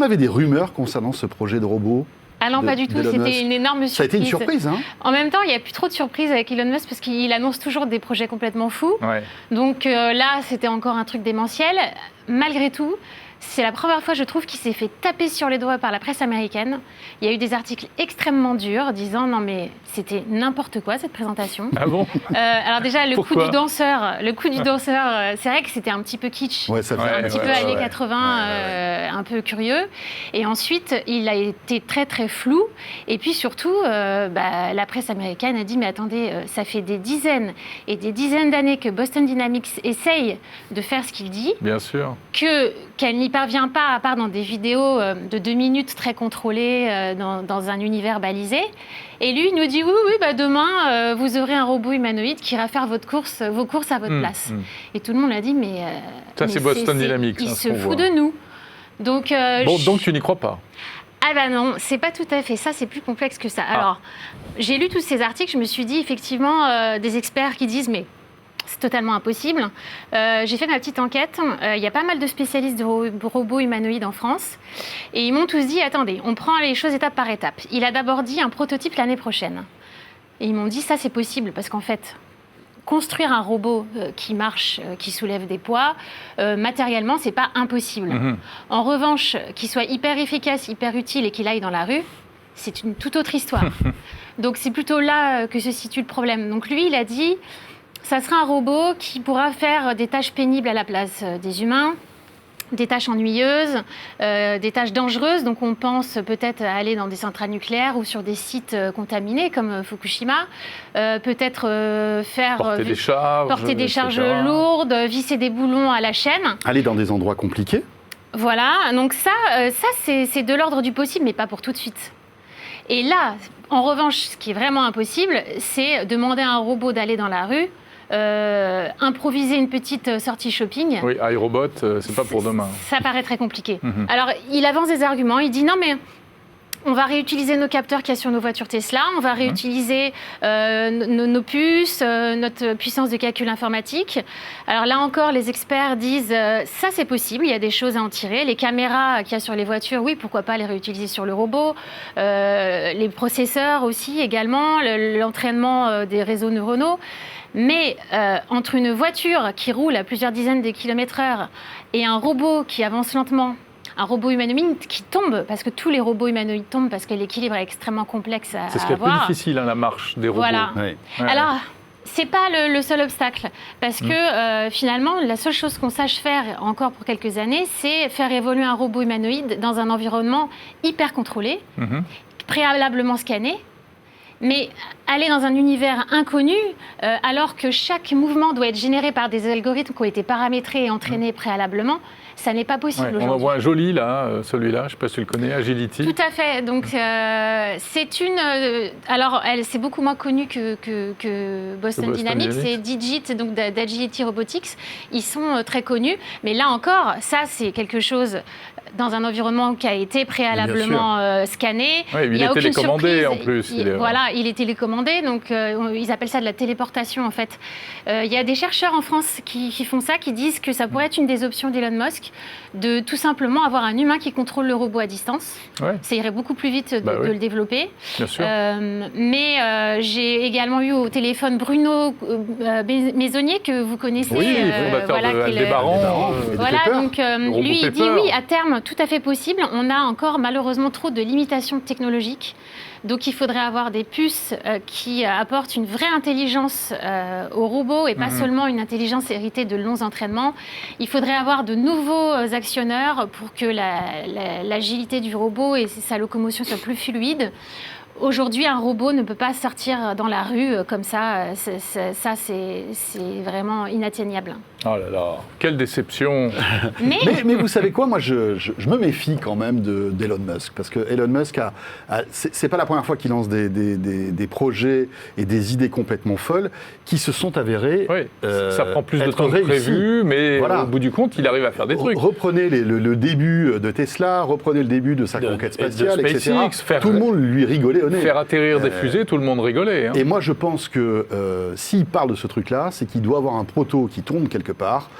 avait des rumeurs concernant ce projet de robot ? Ah non, pas du tout, c'était une énorme surprise. Ça a été une surprise, hein ? En même temps, il n'y a plus trop de surprises avec Elon Musk parce qu'il annonce toujours des projets complètement fous. Ouais. Donc là, c'était encore un truc démentiel. Malgré tout, c'est la première fois, je trouve, qu'il s'est fait taper sur les doigts par la presse américaine. Il y a eu des articles extrêmement durs disant non mais c'était n'importe quoi cette présentation. Ah bon ? Alors déjà le coup du danseur, c'est vrai que c'était un petit peu kitsch, ouais, ça fait un petit peu années 80, un peu curieux. Et ensuite il a été très très flou. Et puis surtout, la presse américaine a dit mais attendez, ça fait des dizaines et des dizaines d'années que Boston Dynamics essaye de faire ce qu'il dit. Bien sûr. Qu'elle n'y parvient pas, à part dans des vidéos de 2 minutes très contrôlées dans un univers balisé. Et lui nous dit oui, demain vous aurez un robot humanoïde qui ira faire vos courses à votre place. Et tout le monde a dit mais ça c'est Boston Dynamics. Il se fout de nous. Donc donc tu n'y crois pas? Ah non, c'est pas tout à fait ça, c'est plus complexe que ça. Alors j'ai lu tous ces articles, je me suis dit effectivement des experts qui disent mais c'est totalement impossible. J'ai fait ma petite enquête. Il y a pas mal de spécialistes de robots humanoïdes en France. Et ils m'ont tous dit, attendez, on prend les choses étape par étape. Il a d'abord dit un prototype l'année prochaine. Et ils m'ont dit, ça c'est possible, parce qu'en fait, construire un robot qui marche, qui soulève des poids, matériellement, c'est pas impossible. En revanche, qu'il soit hyper efficace, hyper utile et qu'il aille dans la rue, c'est une toute autre histoire. Donc c'est plutôt là que se situe le problème. Donc lui, il a dit, ça sera un robot qui pourra faire des tâches pénibles à la place des humains, des tâches ennuyeuses, des tâches dangereuses. Donc on pense peut-être à aller dans des centrales nucléaires ou sur des sites contaminés comme Fukushima, peut-être faire porter des charges lourdes, visser des boulons à la chaîne. Aller dans des endroits compliqués. Voilà, donc ça c'est de l'ordre du possible, mais pas pour tout de suite. Et là, en revanche, ce qui est vraiment impossible, c'est demander à un robot d'aller dans la rue, improviser une petite sortie shopping. Oui, iRobot, c'est pas pour demain. Ça paraît très compliqué. Alors, il avance des arguments, il dit non mais on va réutiliser nos capteurs qu'il y a sur nos voitures Tesla, on va réutiliser nos puces, notre puissance de calcul informatique. Alors là encore, les experts disent ça c'est possible, il y a des choses à en tirer. Les caméras qu'il y a sur les voitures, oui, pourquoi pas les réutiliser sur le robot. Les processeurs aussi également, l'entraînement des réseaux neuronaux. Mais entre une voiture qui roule à plusieurs dizaines de kilomètres heure et un robot qui avance lentement, un robot humanoïde qui tombe, parce que tous les robots humanoïdes tombent, parce que l'équilibre est extrêmement complexe à avoir. C'est ce qui est plus difficile, la marche des robots. Voilà. Ouais. Alors, c'est pas le seul obstacle, parce que finalement, la seule chose qu'on sache faire encore pour quelques années, c'est faire évoluer un robot humanoïde dans un environnement hyper contrôlé, préalablement scanné. Mais aller dans un univers inconnu, alors que chaque mouvement doit être généré par des algorithmes qui ont été paramétrés et entraînés préalablement, ça n'est pas possible aujourd'hui. On en voit un joli là, celui-là, je ne sais pas si tu le connais, Agility. Tout à fait. Donc c'est une. Alors c'est beaucoup moins connu que Boston Dynamics. C'est Digit, donc d'Agility Robotics. Ils sont très connus, mais là encore, ça c'est quelque chose dans un environnement qui a été préalablement scanné. Oui, il est télécommandé en plus. Voilà, il est télécommandé, donc ils appellent ça de la téléportation en fait. Il y a des chercheurs en France qui font ça, qui disent que ça pourrait être une des options d'Elon Musk, de tout simplement avoir un humain qui contrôle le robot à distance. Ouais. Ça irait beaucoup plus vite de le développer. Bien sûr. Mais j'ai également eu au téléphone Bruno Maisonnier, que vous connaissez. Oui, fondateur de Aldébaran. Voilà, donc lui, il dit oui, à terme, tout à fait possible. On a encore malheureusement trop de limitations technologiques. Donc il faudrait avoir des puces qui apportent une vraie intelligence aux robots et pas seulement une intelligence héritée de longs entraînements. Il faudrait avoir de nouveaux actionneurs pour que l'agilité du robot et sa locomotion soient plus fluides. Aujourd'hui, un robot ne peut pas sortir dans la rue comme ça. Ça, c'est vraiment inatteignable. Oh là là, quelle déception. Mais vous savez quoi, moi je me méfie quand même d'Elon Musk, parce que Elon Musk c'est pas la première fois qu'il lance des projets et des idées complètement folles qui se sont avérées. Oui, ça prend plus de temps que prévu, mais voilà. Au bout du compte, il arrive à faire des trucs. Reprenez le début de Tesla, reprenez le début de sa conquête spatiale, etc. Tout le monde lui rigolait au nez. Faire atterrir des fusées, tout le monde rigolait. Hein. Et moi je pense que s'il parle de ce truc-là, c'est qu'il doit avoir un proto qui tourne quelque part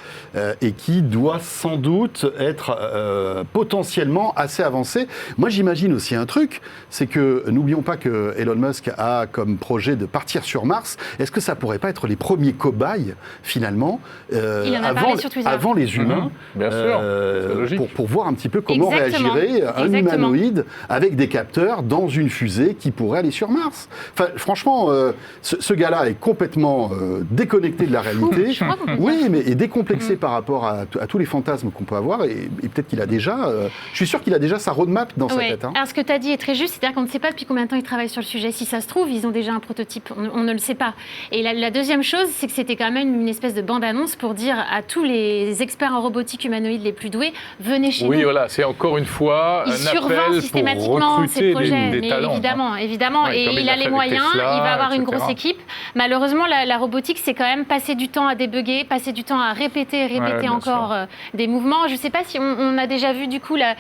et qui doit sans doute être potentiellement assez avancé. Moi j'imagine aussi un truc, c'est que n'oublions pas que Elon Musk a comme projet de partir sur Mars. Est-ce que ça pourrait pas être les premiers cobayes finalement avant les humains, bien sûr, pour voir un petit peu comment réagirait un humanoïde avec des capteurs dans une fusée qui pourrait aller sur Mars. Enfin, franchement, ce gars-là est complètement déconnecté de la réalité. Oui, mais est décomplexé par rapport à tous les fantasmes qu'on peut avoir et peut-être qu'il a déjà... je suis sûr qu'il a déjà sa roadmap dans sa tête. Hein. Alors, ce que tu as dit est très juste, c'est-à-dire qu'on ne sait pas depuis combien de temps ils travaillent sur le sujet. Si ça se trouve, ils ont déjà un prototype. On ne le sait pas. Et la deuxième chose, c'est que c'était quand même une espèce de bande-annonce pour dire à tous les experts en robotique humanoïde les plus doués, venez chez nous. Oui, voilà, c'est encore une fois un appel pour recruter des talents. Évidemment. Ouais, et il a les moyens, Tesla, il va avoir une grosse équipe. Malheureusement, la robotique, c'est quand même passer du temps à débugger, passer du temps à répéter bien encore des mouvements. Je ne sais pas si on a déjà vu du coup la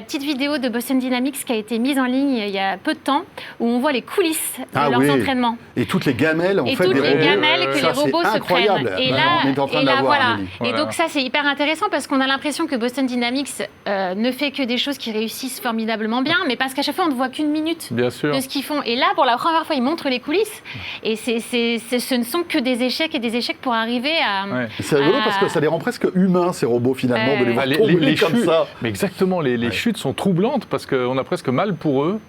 petite vidéo de Boston Dynamics qui a été mise en ligne il y a peu de temps, où on voit les coulisses de leurs entraînements. Et toutes les gamelles, en fait, toutes des les robots. gamelles que Ça, les robots c'est se incroyable. prennent. Et Bah, là, on est en train de la voir, Amélie. Et donc ça, c'est hyper intéressant parce qu'on a l'impression que Boston Dynamics ne fait que des choses qui réussissent formidablement bien, mais parce qu'à chaque fois, on ne voit qu'une minute de ce qu'ils font. Et là, pour la première fois, ils montrent les coulisses. Et ce ne sont que des échecs et des échecs pour arriver à... Ouais. C'est rigolo parce que ça les rend presque humains, ces robots, finalement, de les voir tomber comme chutes, ça. Mais exactement, les chutes sont troublantes parce qu'on a qu'on a presque mal pour eux.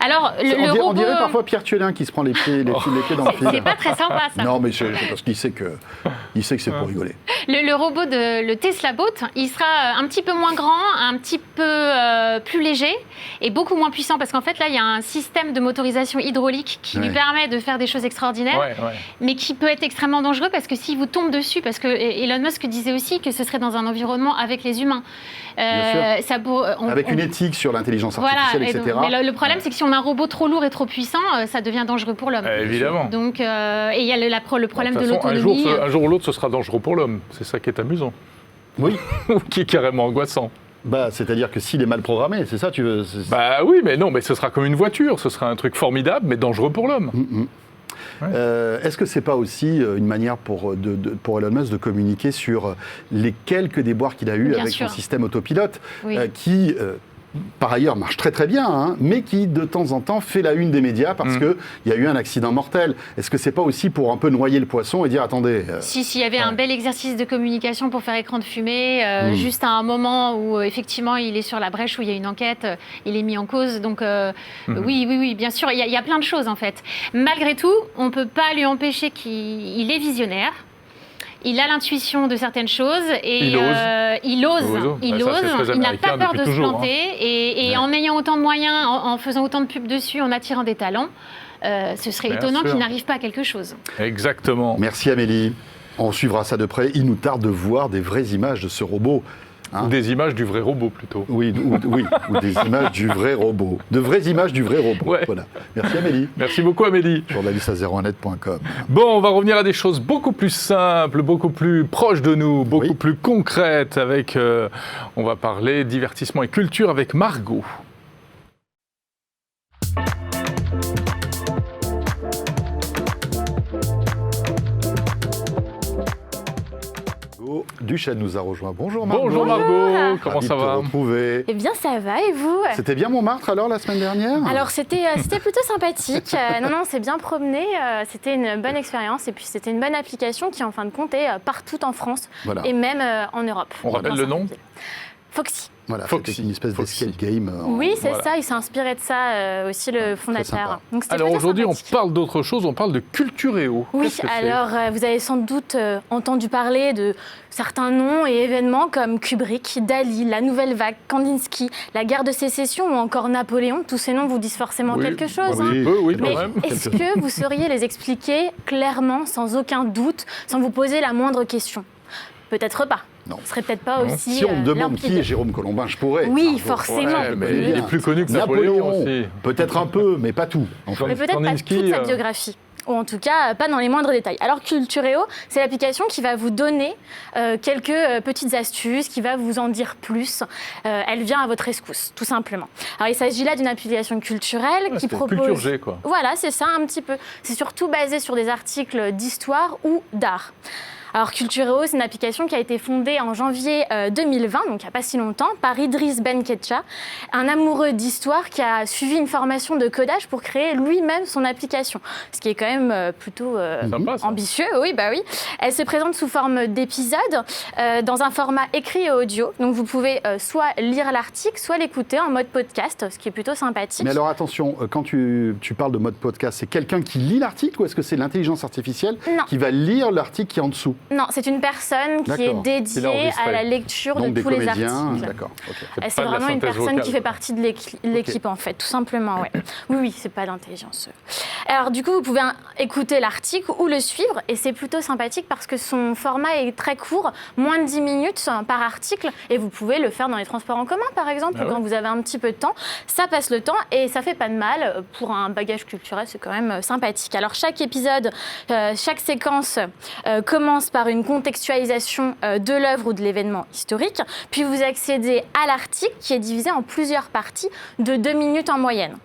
Alors, on dirait parfois Pierre Thiolin qui se prend les pieds dans le film. C'est pas très sympa, ça. Non, mais c'est parce qu'il sait que c'est pour rigoler. Le robot le Tesla Bot, il sera un petit peu moins grand, un petit peu plus léger et beaucoup moins puissant parce qu'en fait, là, il y a un système de motorisation hydraulique qui lui permet de faire des choses extraordinaires, mais qui peut être extrêmement dangereux parce que s'il vous tombe dessus, parce que Elon Musk disait aussi que ce serait dans un environnement avec les humains. Avec une éthique sur l'intelligence artificielle, etc. Mais le problème, c'est que si on a un robot trop lourd et trop puissant, ça devient dangereux pour l'homme. Évidemment. Donc, et il y a le problème de l'autonomie. Un jour ou l'autre, ce sera dangereux pour l'homme. C'est ça qui est amusant. Oui. Qui est carrément angoissant. C'est-à-dire que s'il est mal programmé, c'est ça tu veux Oui, mais non, mais ce sera comme une voiture. Ce sera un truc formidable, mais dangereux pour l'homme. Est-ce que c'est pas aussi une manière pour Elon Musk de communiquer sur les quelques déboires qu'il a eu avec son système autopilote, qui par ailleurs marche très très bien, mais qui de temps en temps fait la une des médias parce qu'il y a eu un accident mortel. Est-ce que c'est pas aussi pour un peu noyer le poisson et dire attendez... S'il y avait un bel exercice de communication pour faire écran de fumée, juste à un moment où effectivement il est sur la brèche, où il y a une enquête, il est mis en cause. Donc oui, bien sûr, il y a plein de choses en fait. Malgré tout, on ne peut pas lui empêcher qu'il est visionnaire. Il a l'intuition de certaines choses et il ose. Il n'a pas peur de se planter et en ayant autant de moyens, en faisant autant de pubs dessus, en attirant des talents, ce serait étonnant qu'il n'arrive pas à quelque chose. Exactement. Merci Amélie. On suivra ça de près. Il nous tarde de voir des vraies images de ce robot. Ou des images du vrai robot, plutôt. Oui, ou des images du vrai robot. De vraies images du vrai robot. Voilà. Merci Amélie. Merci beaucoup Amélie. Journaliste à 01net.com. Bon, on va revenir à des choses beaucoup plus simples, beaucoup plus proches de nous, beaucoup plus concrètes. On va parler divertissement et culture avec Margot. Duchesne nous a rejoint. Bonjour Margot. Bonjour Margot, comment ça va ? Retrouver. Eh bien ça va et vous ? C'était bien Montmartre alors la semaine dernière ? Alors c'était plutôt sympathique. Non, c'est bien promené. C'était une bonne expérience et puis c'était une bonne application qui en fin de compte est partout en France et même en Europe. On rappelle le nom ? Foxy. Voilà, c'était une espèce d'escape game. Oui, c'est ça, il s'est inspiré de ça aussi, le fondateur. Donc, alors aujourd'hui, on parle d'autre chose, on parle de Cultureo. Oui, alors vous avez sans doute entendu parler de certains noms et événements comme Kubrick, Dali, la Nouvelle Vague, Kandinsky, la guerre de sécession ou encore Napoléon. Tous ces noms vous disent forcément quelque chose. Oui, mais est-ce que vous sauriez les expliquer clairement, sans aucun doute, sans vous poser la moindre question ? Peut-être pas. Non. Ce serait peut-être pas aussi. Si on me demande limpide. qui est Jérôme Colombin, je pourrais. Oui, forcément. Mais il est plus connu que Napoléon aussi. Peut-être un peu, mais pas tout. Enfin, mais peut-être pas toute sa biographie. Ou en tout cas, pas dans les moindres détails. Alors Cultureo, c'est l'application qui va vous donner quelques petites astuces, qui va vous en dire plus. Elle vient à votre rescousse, tout simplement. Alors il s'agit là d'une application culturelle qui propose... Culture G, quoi. Voilà, c'est ça un petit peu. C'est surtout basé sur des articles d'histoire ou d'art. Alors Cultureo, c'est une application qui a été fondée en janvier 2020, donc il n'y a pas si longtemps, par Idriss Ben Ketcha, un amoureux d'histoire qui a suivi une formation de codage pour créer lui-même son application. Ce qui est quand même plutôt ambitieux. Oui. Elle se présente sous forme d'épisodes, dans un format écrit et audio. Donc vous pouvez soit lire l'article, soit l'écouter en mode podcast, ce qui est plutôt sympathique. Mais alors attention, quand tu parles de mode podcast, c'est quelqu'un qui lit l'article ou est-ce que c'est l'intelligence artificielle qui va lire l'article qui est en dessous ? Non, c'est une personne qui est dédiée à la lecture de tous les articles. D'accord. Okay. C'est vraiment une personne qui fait partie de l'équipe, en fait, tout simplement. Oui, c'est pas d'intelligence Alors du coup, vous pouvez écouter l'article ou le suivre et c'est plutôt sympathique parce que son format est très court, moins de 10 minutes par article et vous pouvez le faire dans les transports en commun par exemple quand vous avez un petit peu de temps. Ça passe le temps et ça fait pas de mal. Pour un bagage culturel, c'est quand même sympathique. Alors chaque épisode, chaque séquence commence par une contextualisation de l'œuvre ou de l'événement historique, puis vous accédez à l'article qui est divisé en plusieurs parties de 2 minutes en moyenne.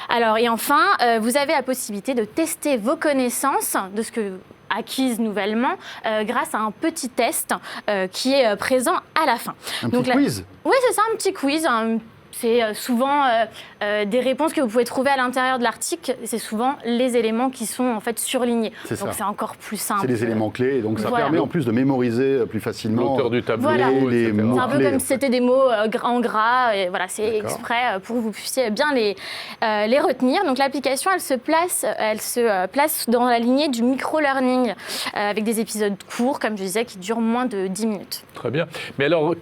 Alors, et enfin, vous avez la possibilité de tester vos connaissances de ce que acquises nouvellement grâce à un petit test qui est présent à la fin. Un petit quiz. Oui, c'est ça, un petit quiz. C'est souvent des réponses que vous pouvez trouver à l'intérieur de l'article. C'est souvent les éléments qui sont en fait surlignés. Donc c'est encore plus simple. C'est les éléments clés. Donc ça permet en plus de mémoriser plus facilement l'auteur du tableau. Voilà. Les mots c'est un peu clés, comme si c'était des mots en gras. Et voilà, c'est exprès pour que vous puissiez bien les retenir. Donc l'application, elle se place dans la lignée du micro-learning avec des épisodes courts, comme je disais, qui durent moins de 10 minutes. Très bien. Mais alors,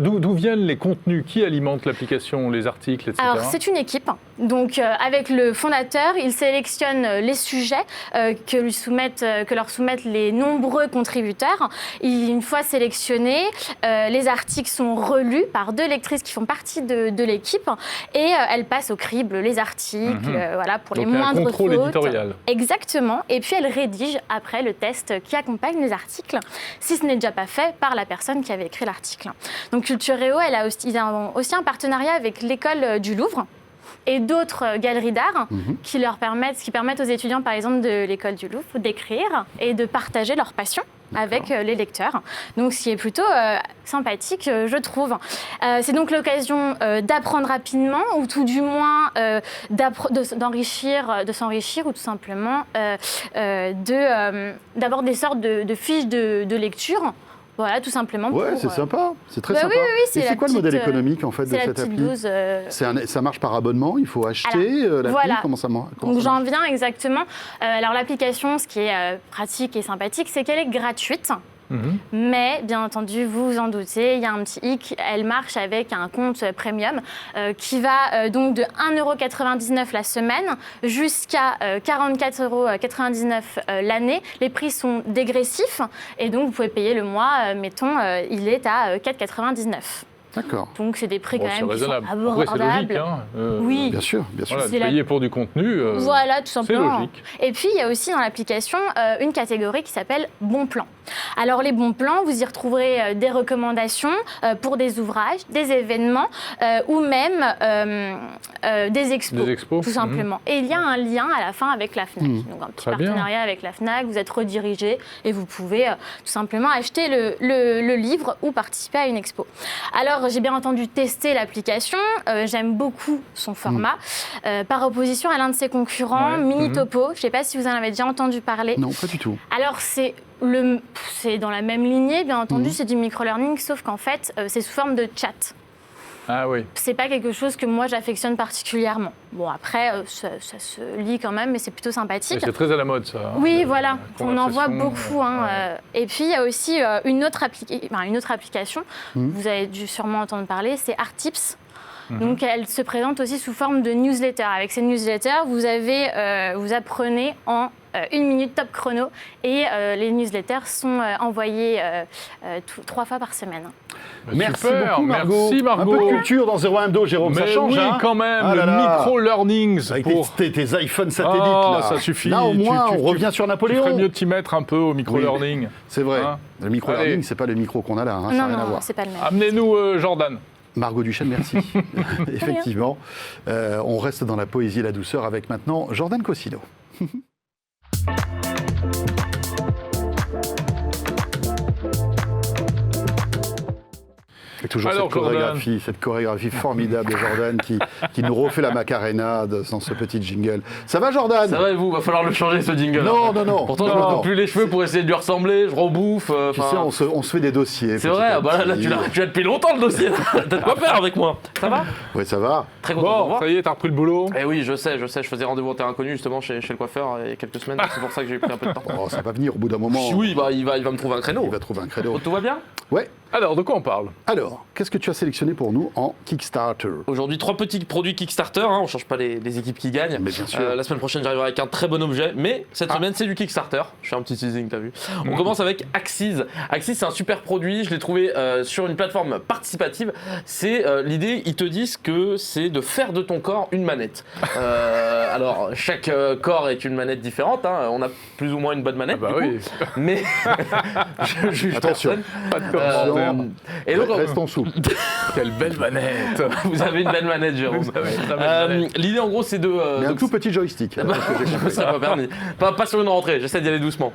d'où viennent les contenus? Qui alimente l'application? Les articles, etc. Alors, c'est une équipe. Donc, avec le fondateur, il sélectionne les sujets que leur soumettent les nombreux contributeurs. Une fois sélectionnés, les articles sont relus par 2 lectrices qui font partie de l'équipe et elles passent au crible les articles, voilà, pour donc, les moindres fautes. Donc, un contrôle éditorial. Exactement. Et puis, elle rédige après le test qui accompagne les articles, si ce n'est déjà pas fait par la personne qui avait écrit l'article. Donc, Cultureo, ils ont aussi un partenariat avec l'école du Louvre et d'autres galeries d'art qui permettent aux étudiants, par exemple, de l'école du Louvre, d'écrire et de partager leur passion avec les lecteurs. Donc, ce qui est plutôt sympathique, je trouve. C'est donc l'occasion d'apprendre rapidement, ou tout du moins de s'enrichir, ou tout simplement d'avoir des sortes de fiches de lecture. Voilà, tout simplement. Ouais, c'est sympa, c'est très sympa. Oui, et c'est quoi le modèle économique en fait de cette appli? Dose, ça marche par abonnement, il faut acheter l'appli, voilà. Comment ça marche? Donc j'en viens exactement. Alors l'application, ce qui est pratique et sympathique, c'est qu'elle est gratuite. Mais, bien entendu, vous vous en doutez, il y a un petit hic, elle marche avec un compte premium qui va donc de 1,99 € la semaine jusqu'à 44,99 € l'année. Les prix sont dégressifs et donc vous pouvez payer le mois, mettons, il est à 4,99 €. D'accord. Donc c'est des prix quand même qui sont abordables. Après, c'est logique, hein. Oui. Bien sûr, bien sûr. Voilà, de payer pour du contenu, voilà, tout simplement. C'est logique. Et puis, il y a aussi dans l'application une catégorie qui s'appelle Bons plans. Alors, les bons plans, vous y retrouverez des recommandations pour des ouvrages, des événements ou même des expos, tout simplement. Et il y a un lien à la fin avec la FNAC. Donc, un petit partenariat avec la FNAC, vous êtes redirigé et vous pouvez tout simplement acheter le livre ou participer à une expo. Alors, j'ai bien entendu tester l'application. J'aime beaucoup son format. Par opposition à l'un de ses concurrents, Minitopo. Je ne sais pas si vous en avez déjà entendu parler. Non, pas du tout. Alors, c'est dans la même lignée, bien entendu. C'est du micro-learning, sauf qu'en fait, c'est sous forme de chat. Ah oui. C'est pas quelque chose que moi j'affectionne particulièrement. Bon, après, ça se lit quand même, mais c'est plutôt sympathique. C'est très à la mode, ça. Oui, voilà. On en voit beaucoup. Et puis, il y a aussi une autre application, vous avez dû sûrement entendre parler, c'est Arttips. Donc, elle se présente aussi sous forme de newsletter. Avec ces newsletters, vous apprenez en 1 minute top chrono et les newsletters sont envoyés 3 fois par semaine. Merci Super, beaucoup Margot. Merci Margot. Un peu de culture dans 01 Hebdo, Jérôme, ça change. Oui, quand même, le micro-learning. Avec tes iPhone satellites, là. Ça suffit. Là, au moins, on revient sur Napoléon. Tu ferais mieux de t'y mettre un peu au micro-learning. C'est vrai. Hein, le micro-learning, c'est pas le micro qu'on a là. Ça n'a rien à voir. C'est pas le même. Amenez-nous Jordan. Margot Duchesne, merci. Effectivement. On reste dans la poésie et la douceur avec maintenant Jordan Cossino. Et toujours alors, cette chorégraphie formidable de Jordan qui nous refait la Macarena dans ce petit jingle. Ça va Jordan? Ça va et vous? Va falloir le changer ce jingle. Non. Pourtant je me coupe plus les cheveux pour essayer de lui ressembler, je rebouffe. Tu sais, on se fait des dossiers. C'est vrai, là tu l'as depuis longtemps le dossier. T'as de quoi faire avec moi. Ça va? Oui, ça va. Très content de vous Bon, voir. ça y est, t'as repris le boulot. Eh oui, je sais, je faisais rendez-vous en terrain inconnu justement chez le coiffeur il y a quelques semaines, c'est pour ça que j'ai pris un peu de temps. Oh, ça va venir au bout d'un moment. Oui, il va me trouver un créneau. Il va trouver un créneau. Tout va bien? Ouais. Alors, de quoi on parle? Alors, Alors, qu'est-ce que tu as sélectionné pour nous en Kickstarter? Aujourd'hui, 3 petits produits Kickstarter, hein, on ne change pas les équipes qui gagnent. Mais bien sûr. La semaine prochaine, j'arriverai avec un très bon objet, mais cette semaine, c'est du Kickstarter. Je fais un petit teasing, t'as vu. On commence avec Axis. Axis, c'est un super produit, je l'ai trouvé sur une plateforme participative. C'est l'idée, ils te disent que c'est de faire de ton corps une manette. Alors, chaque corps est une manette différente, hein. On a plus ou moins une bonne manette, Ah bah du oui. coup. Mais je juge Attention. personne. Pas de commentaire. Et donc, Reste en dessous. Quelle belle manette. vous avez une belle manette, Jérôme. Vous avez une très belle manette. L'idée, en gros, c'est de... Mais un donc, tout petit joystick. ça pas permis. Pas sur une rentrée, j'essaie d'y aller doucement.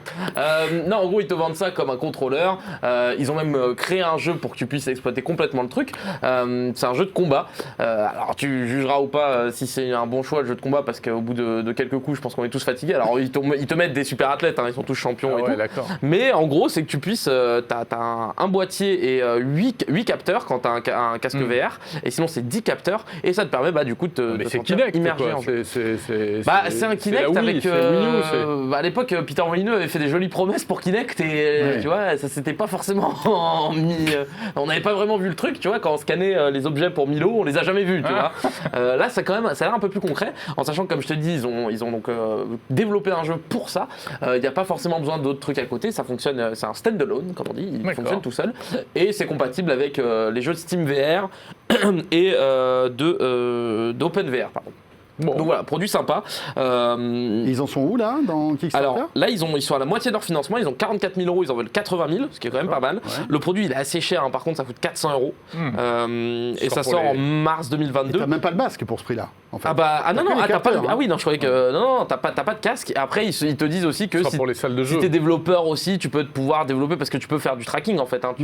Non, en gros, ils te vendent ça comme un contrôleur. Ils ont même créé un jeu pour que tu puisses exploiter complètement le truc. C'est un jeu de combat. Alors, tu jugeras ou pas si c'est un bon choix le jeu de combat, parce qu'au bout de quelques coups, je pense qu'on est tous fatigués. Alors, ils te mettent des super athlètes, hein, ils sont tous champions Ah et ouais, tout. d'accord. Mais en gros, c'est que tu puisses. T'as un boîtier et 8 capteurs quand t'as un casque VR. Et sinon, c'est 10 capteurs. Et ça te permet du coup de te Mais c'est sentir Kinect, immergé quoi. en jeu. C'est un c'est Kinect la Wii, avec. c'est Wii U, À l'époque, Peter Molyneux avait fait des jolies promesses pour Kinect et Ouais. tu vois, ça s'était pas forcément mis. On n'avait pas vraiment vu le truc, tu vois, quand on scannait les objets pour Milo, on les a jamais vus, tu vois. Là, ça a l'air un peu plus concret, en sachant que, comme je te dis, ils ont donc développé un jeu pour ça. Il n'y a pas forcément besoin d'autres trucs à côté, ça fonctionne, c'est un standalone, comme on dit, il fonctionne tout seul et c'est compatible avec les jeux de Steam VR et d'OpenVR, pardon. Bon. Donc voilà, produit sympa. Ils en sont où là dans Kickstarter? Alors là, ils sont à la moitié de leur financement. Ils ont 44 000 €, ils en veulent 80 000, ce qui est quand même pas mal. Ouais. Le produit, il est assez cher, hein, par contre, ça coûte 400 €. Et ça sort en mars 2022. T'as même pas le masque pour ce prix-là, en fait. Non, T'as non, que les t'as pas capteurs, hein. Ah oui, non, je croyais que. Non, t'as pas de casque. Et après, ils te disent aussi que Ce sera pour les salles de si jeu. t'es développeur aussi, tu peux pouvoir développer parce que tu peux faire du tracking en fait. Hein.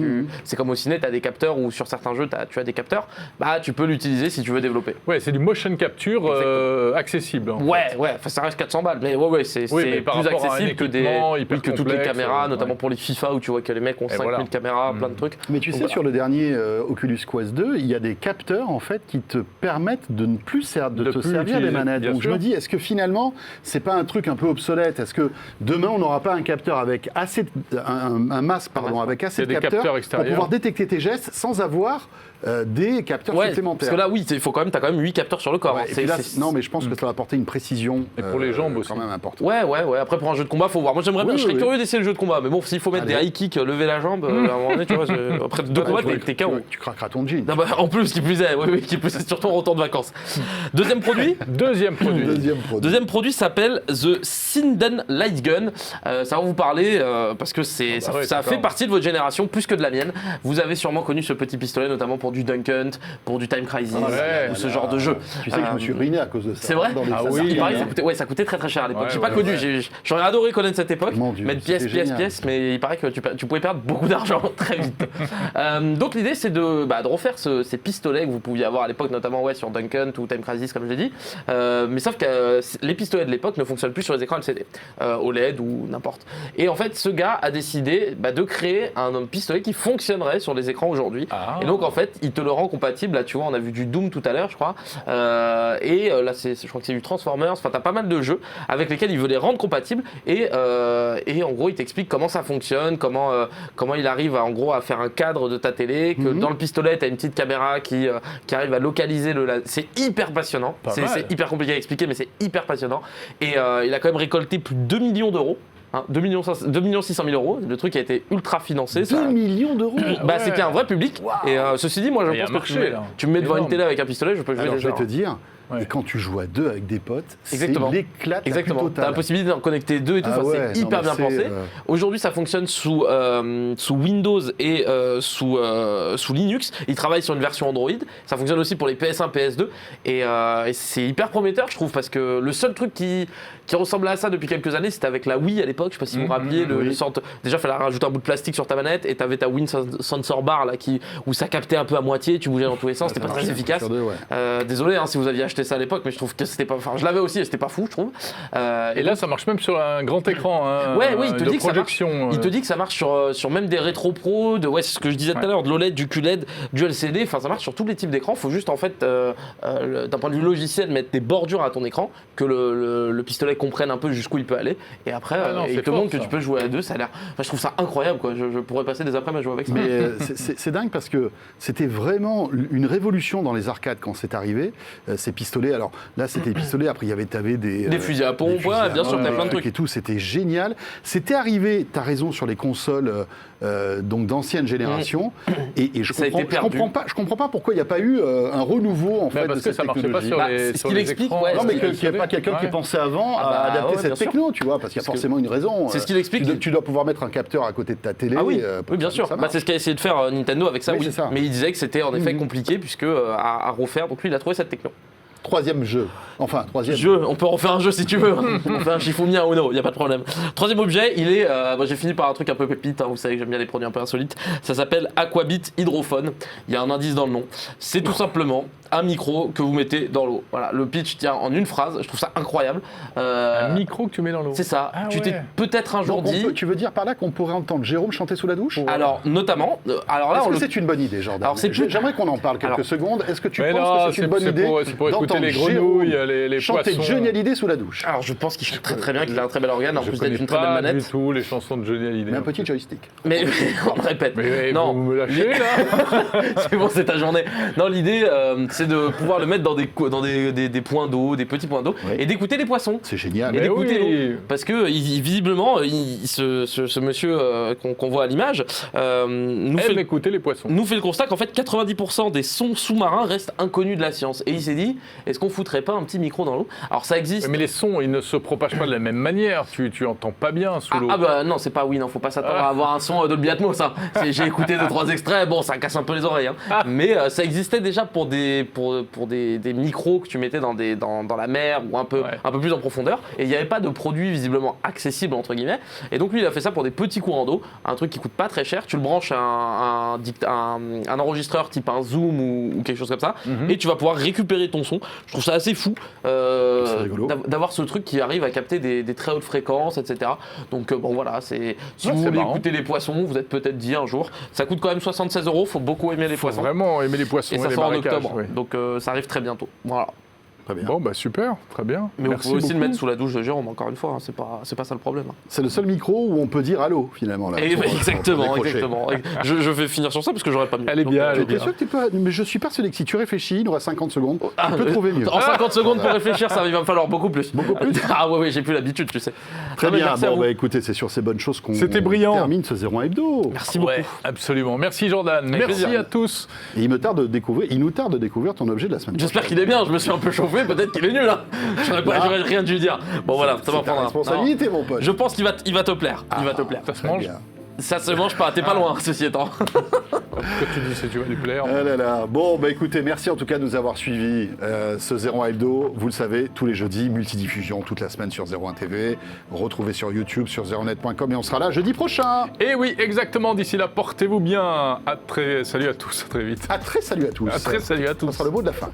C'est comme au ciné, t'as des capteurs ou sur certains jeux, tu as des capteurs. Bah, tu peux l'utiliser si tu veux développer. Ouais, c'est du motion capture accessible. En Ouais, fait. enfin, ça reste 400 balles, mais ouais, c'est mais par plus rapport à un accessible que équipement hyper toutes les complexe, caméras, notamment ouais. pour les FIFA où tu vois que les mecs ont 5000 voilà. caméras, plein de trucs. Mais tu sais, voilà. sur le dernier Oculus Quest 2, il y a des capteurs en fait qui te permettent de ne plus te servir utiliser, des manettes. bien Donc sûr. je me dis, est-ce que finalement, c'est pas un truc un peu obsolète? Est-ce que demain, on n'aura pas un capteur avec assez un masque avec assez Il y de a des capteurs capteurs pour extérieurs. pouvoir détecter tes gestes sans avoir des capteurs Ouais, supplémentaires? parce que là, oui, t'as quand même 8 capteurs sur le corps. Ouais, hein. et puis là, non, mais je pense que ça va apporter une précision Et pour les jambes aussi. quand même importante. Ouais. Après, pour un jeu de combat, faut voir. Moi, j'aimerais bien, Oui, je serais oui. curieux d'essayer le jeu de combat. Mais bon, s'il faut mettre Allez. des high kicks, lever la jambe, à un moment donné, tu vois, après 2 combats, t'es KO. Tu craqueras ton jean. Non, bah, en plus, qui plus est, oui, qui plus est, surtout en retour de vacances. Deuxième produit. Deuxième produit. Deuxième produit s'appelle The Sinden Light Gun. Ça va vous parler parce que ça fait d'accord. partie de votre génération plus que de la mienne. Vous avez sûrement connu ce petit pistolet, notamment pour du Dunk Hunt, pour du Time Crisis Ouais, ou ce genre de jeu. Tu sais que je me suis ruiné à cause de ça. C'est vrai dans les Ah salles oui. Il paraît que d'arcade. ça coûtait très très cher à l'époque. Ouais, J'ai pas ouais, connu, ouais. j'aurais adoré connaître cette époque, Mon Dieu, mettre c'était génial. pièce, mais il paraît que tu pouvais perdre beaucoup d'argent très vite. Donc l'idée c'est de refaire ces pistolets que vous pouviez avoir à l'époque, notamment sur Dunk Hunt ou Time Crisis comme je l'ai dit. Mais sauf que les pistolets de l'époque ne fonctionnent plus sur les écrans LCD, OLED ou n'importe. Et en fait ce gars a décidé de créer un pistolet qui fonctionnerait sur les écrans aujourd'hui. Ah. Et donc en fait il te le rend compatible. Là tu vois on a vu du Doom tout à l'heure je crois. Là je crois que c'est du Transformers. Enfin t'as pas mal de jeux avec lesquels il veut les rendre compatibles et en gros il t'explique comment ça fonctionne, comment il arrive en gros à faire un cadre de ta télé, que dans le pistolet t'as une petite caméra qui arrive à localiser le laser. C'est hyper passionnant. C'est hyper compliqué à expliquer mais c'est hyper passionnant. Et il a quand même récolté plus de 2 millions d'euros. 2 600 000 €, le truc a été ultra financé. 2 millions d'euros. C'était un vrai public. Et ceci dit, moi je Il y a pense un que marché, là. tu me mets devant Énorme. une télé avec un pistolet, je peux jouer Alors, des je vais jeux. te dire, Ouais. et quand tu joues à deux avec des potes, c'est Exactement. l'éclate la plus Exactement. Tu as totale. la possibilité d'en connecter deux et tout. Ah Enfin, ouais, c'est non, hyper mais bien c'est, pensé. Aujourd'hui, ça fonctionne sous Windows et sous Linux. Ils travaillent sur une version Android. Ça fonctionne aussi pour les PS1, PS2. Et c'est hyper prometteur, je trouve, parce que le seul truc qui ressemblait à ça depuis quelques années, c'était avec la Wii à l'époque. Je sais pas si vous vous rappeliez. Déjà, il fallait rajouter un bout de plastique sur ta manette et tu avais ta Win Sensor Bar là, où ça captait un peu à moitié. Tu bougeais dans tous les sens. C'était pas très efficace. Sur deux, ouais. Désolé si vous aviez acheté ça à l'époque, mais je trouve que c'était pas. Enfin, je l'avais aussi et c'était pas fou, je trouve. Et là, ça marche même sur un grand écran. Hein, Oui, il te de dit que ça marche. projection. Il te dit que ça marche sur même des rétro pro, c'est ce que je disais tout à l'heure, de l'OLED, du QLED, du LCD. Enfin, ça marche sur tous les types d'écrans. Il faut juste en fait, d'un point de vue logiciel, mettre des bordures à ton écran, que le pistolet comprenne un peu jusqu'où il peut aller. Et après, il c'est te fort, montre que ça. tu peux jouer à deux, ça a l'air. Enfin, je trouve ça incroyable, quoi. Je pourrais passer des après-midi à jouer avec ça. Mais c'est dingue parce que c'était vraiment une révolution dans les arcades quand c'est arrivé. Ces pistolets, alors là c'était des pistolets, après t'avais Des fusils à pompe, ouais, bien sûr, t'as plein de trucs. et tout, c'était génial. C'était arrivé, t'as raison, sur les consoles donc d'ancienne génération. Et Ça a été perdu. je comprends pas pourquoi il n'y a pas eu un renouveau en fait parce de que cette ça marchait pas technologie. sur Bah, les ce sur qu'il les explique, écrans, ouais, Non, mais c'est- qu'il n'y ait pas quelqu'un qui ait pensé avant Ah à bah, adapter ouais, cette bien sûr. techno, tu vois, parce qu'il y a Parce que- forcément une raison. C'est ce qu'il explique. Tu dois pouvoir mettre un capteur à côté de ta télé. Ah oui, pour oui, bien que sûr. ça Bah, marche. c'est ce qu'a essayé de faire Nintendo avec ça, Oui, oui. c'est ça. Mais il disait que c'était en effet compliqué puisque à refaire. Donc lui, il a trouvé cette techno. Troisième jeu. Enfin, troisième. Jeu, on peut refaire un jeu si tu veux. On fait un Shifumi, un Uno, il n'y a pas de problème. Troisième objet, il est. Moi j'ai fini par un truc un peu pépite, hein, vous savez que j'aime bien les produits un peu insolites. Ça s'appelle Aquabit Hydrophone. Il y a un indice dans le nom. C'est tout simplement un micro que vous mettez dans l'eau. Voilà, le pitch tient en une phrase, je trouve ça incroyable. Un micro que tu mets dans l'eau. C'est ça. Ah Tu ouais. t'es peut-être un jour Donc, dit. tu veux dire par là qu'on pourrait entendre Jérôme chanter sous la douche Alors, notamment. Alors là, Est-ce on que le- c'est une bonne idée, Jordan Alors, c'est plus- J'aimerais qu'on en parle quelques Alors- secondes. Est-ce que tu Mais penses non, que c'est une bonne idée c'est pour écouter d'entendre les Jérôme grenouilles, les chanter poissons. Johnny Hallyday sous la douche Alors, je pense qu'il chante très très bien, qu'il a un très bel organe, en Je plus connais d'être une très belle pas manette. du tout les chansons de Johnny Hallyday. Mais un petit joystick. Mais on répète. Mais non, vous me lâchez là. c'est bon, c'est ta journée. Non, l'idée, c'est de pouvoir le mettre dans des points d'eau, des petits points d'eau, Oui. et d'écouter les poissons. C'est génial. Et Mais d'écouter oui. l'eau. Parce que visiblement, ce monsieur qu'on voit à l'image nous Aime fait écouter les poissons. le constat qu'en fait 90% des sons sous-marins restent inconnus de la science. Et il s'est dit, est-ce qu'on foutrait pas un petit micro dans l'eau? Alors ça existe. Mais les sons, ils ne se propagent pas de la même manière. Tu entends pas bien sous l'eau. Ah bah non, c'est pas oui, non, faut pas s'attendre à avoir un son Dolby Atmos. Hein. J'ai écouté 2-3 extraits, bon, ça casse un peu les oreilles. Hein. Mais ça existait déjà pour des micros que tu mettais dans la mer ou un peu plus en profondeur. Et il n'y avait pas de produit visiblement accessible entre guillemets. Et donc lui, il a fait ça pour des petits courants d'eau, un truc qui coûte pas très cher. Tu le branches à un enregistreur type un Zoom ou quelque chose comme ça, et tu vas pouvoir récupérer ton son. Je trouve ça assez fou rigolo. d'avoir ce truc qui arrive à capter des très hautes fréquences, etc. Donc bon voilà, si Ouais, vous c'est voulez marrant. écouter les poissons, vous êtes peut-être dit un jour. Ça coûte quand même 76 €, faut beaucoup aimer les Faut poissons. vraiment aimer les poissons Et ça les sort en marécages, octobre, oui. donc ça arrive très bientôt. Voilà. Très bien. Bon, bah super, très bien. Mais Merci vous pouvez aussi beaucoup. le mettre sous la douche de Jérôme, encore une fois, hein, c'est pas ça le problème. Hein. C'est le seul micro où on peut dire allô, finalement. Là, Et pour exactement, décrocher. exactement. Je vais finir sur ça parce que j'aurais pas mieux. Elle est Donc, bien, elle est T'es bien. sûr que t'es pas... Mais je suis persuadé que si tu réfléchis, il nous reste 50 secondes. Ah, Tu peux trouver mieux. En 50 secondes pour réfléchir, ça il va me falloir beaucoup plus. Beaucoup plus Ah ouais, j'ai plus l'habitude, tu sais. Très Non, mais bien. merci à Bon, vous. bah écoutez, c'est sur ces bonnes choses qu'on C'était brillant. termine ce 01 Hebdo. Merci beaucoup. Ouais, absolument. Merci Jordan. Avec Merci plaisir. à tous. Et il nous tarde de découvrir ton objet de la semaine J'espère prochaine. qu'il est bien, je me suis un peu chauffé, peut-être qu'il est nul. Hein. J'aurais rien dû dire. Bon voilà, ça va C'est ta prendre un. responsabilité, mon pote. Je pense qu'il va te plaire. Il va te plaire. Ça se Très mange. bien. Ça se mange pas, t'es pas loin, ceci étant. Que tu dis si tu vas lui plaire. Ah là là. Bon, bah écoutez, merci en tout cas de nous avoir suivis ce 01 Hebdo. Vous le savez, tous les jeudis, multidiffusion toute la semaine sur 01 TV. Retrouvez sur YouTube, sur 01net.com et on sera là jeudi prochain. Et oui, exactement. D'ici là, portez-vous bien. Salut à tous, à très vite. À très salut à tous. À très salut à Ça tous. sera le mot de la fin.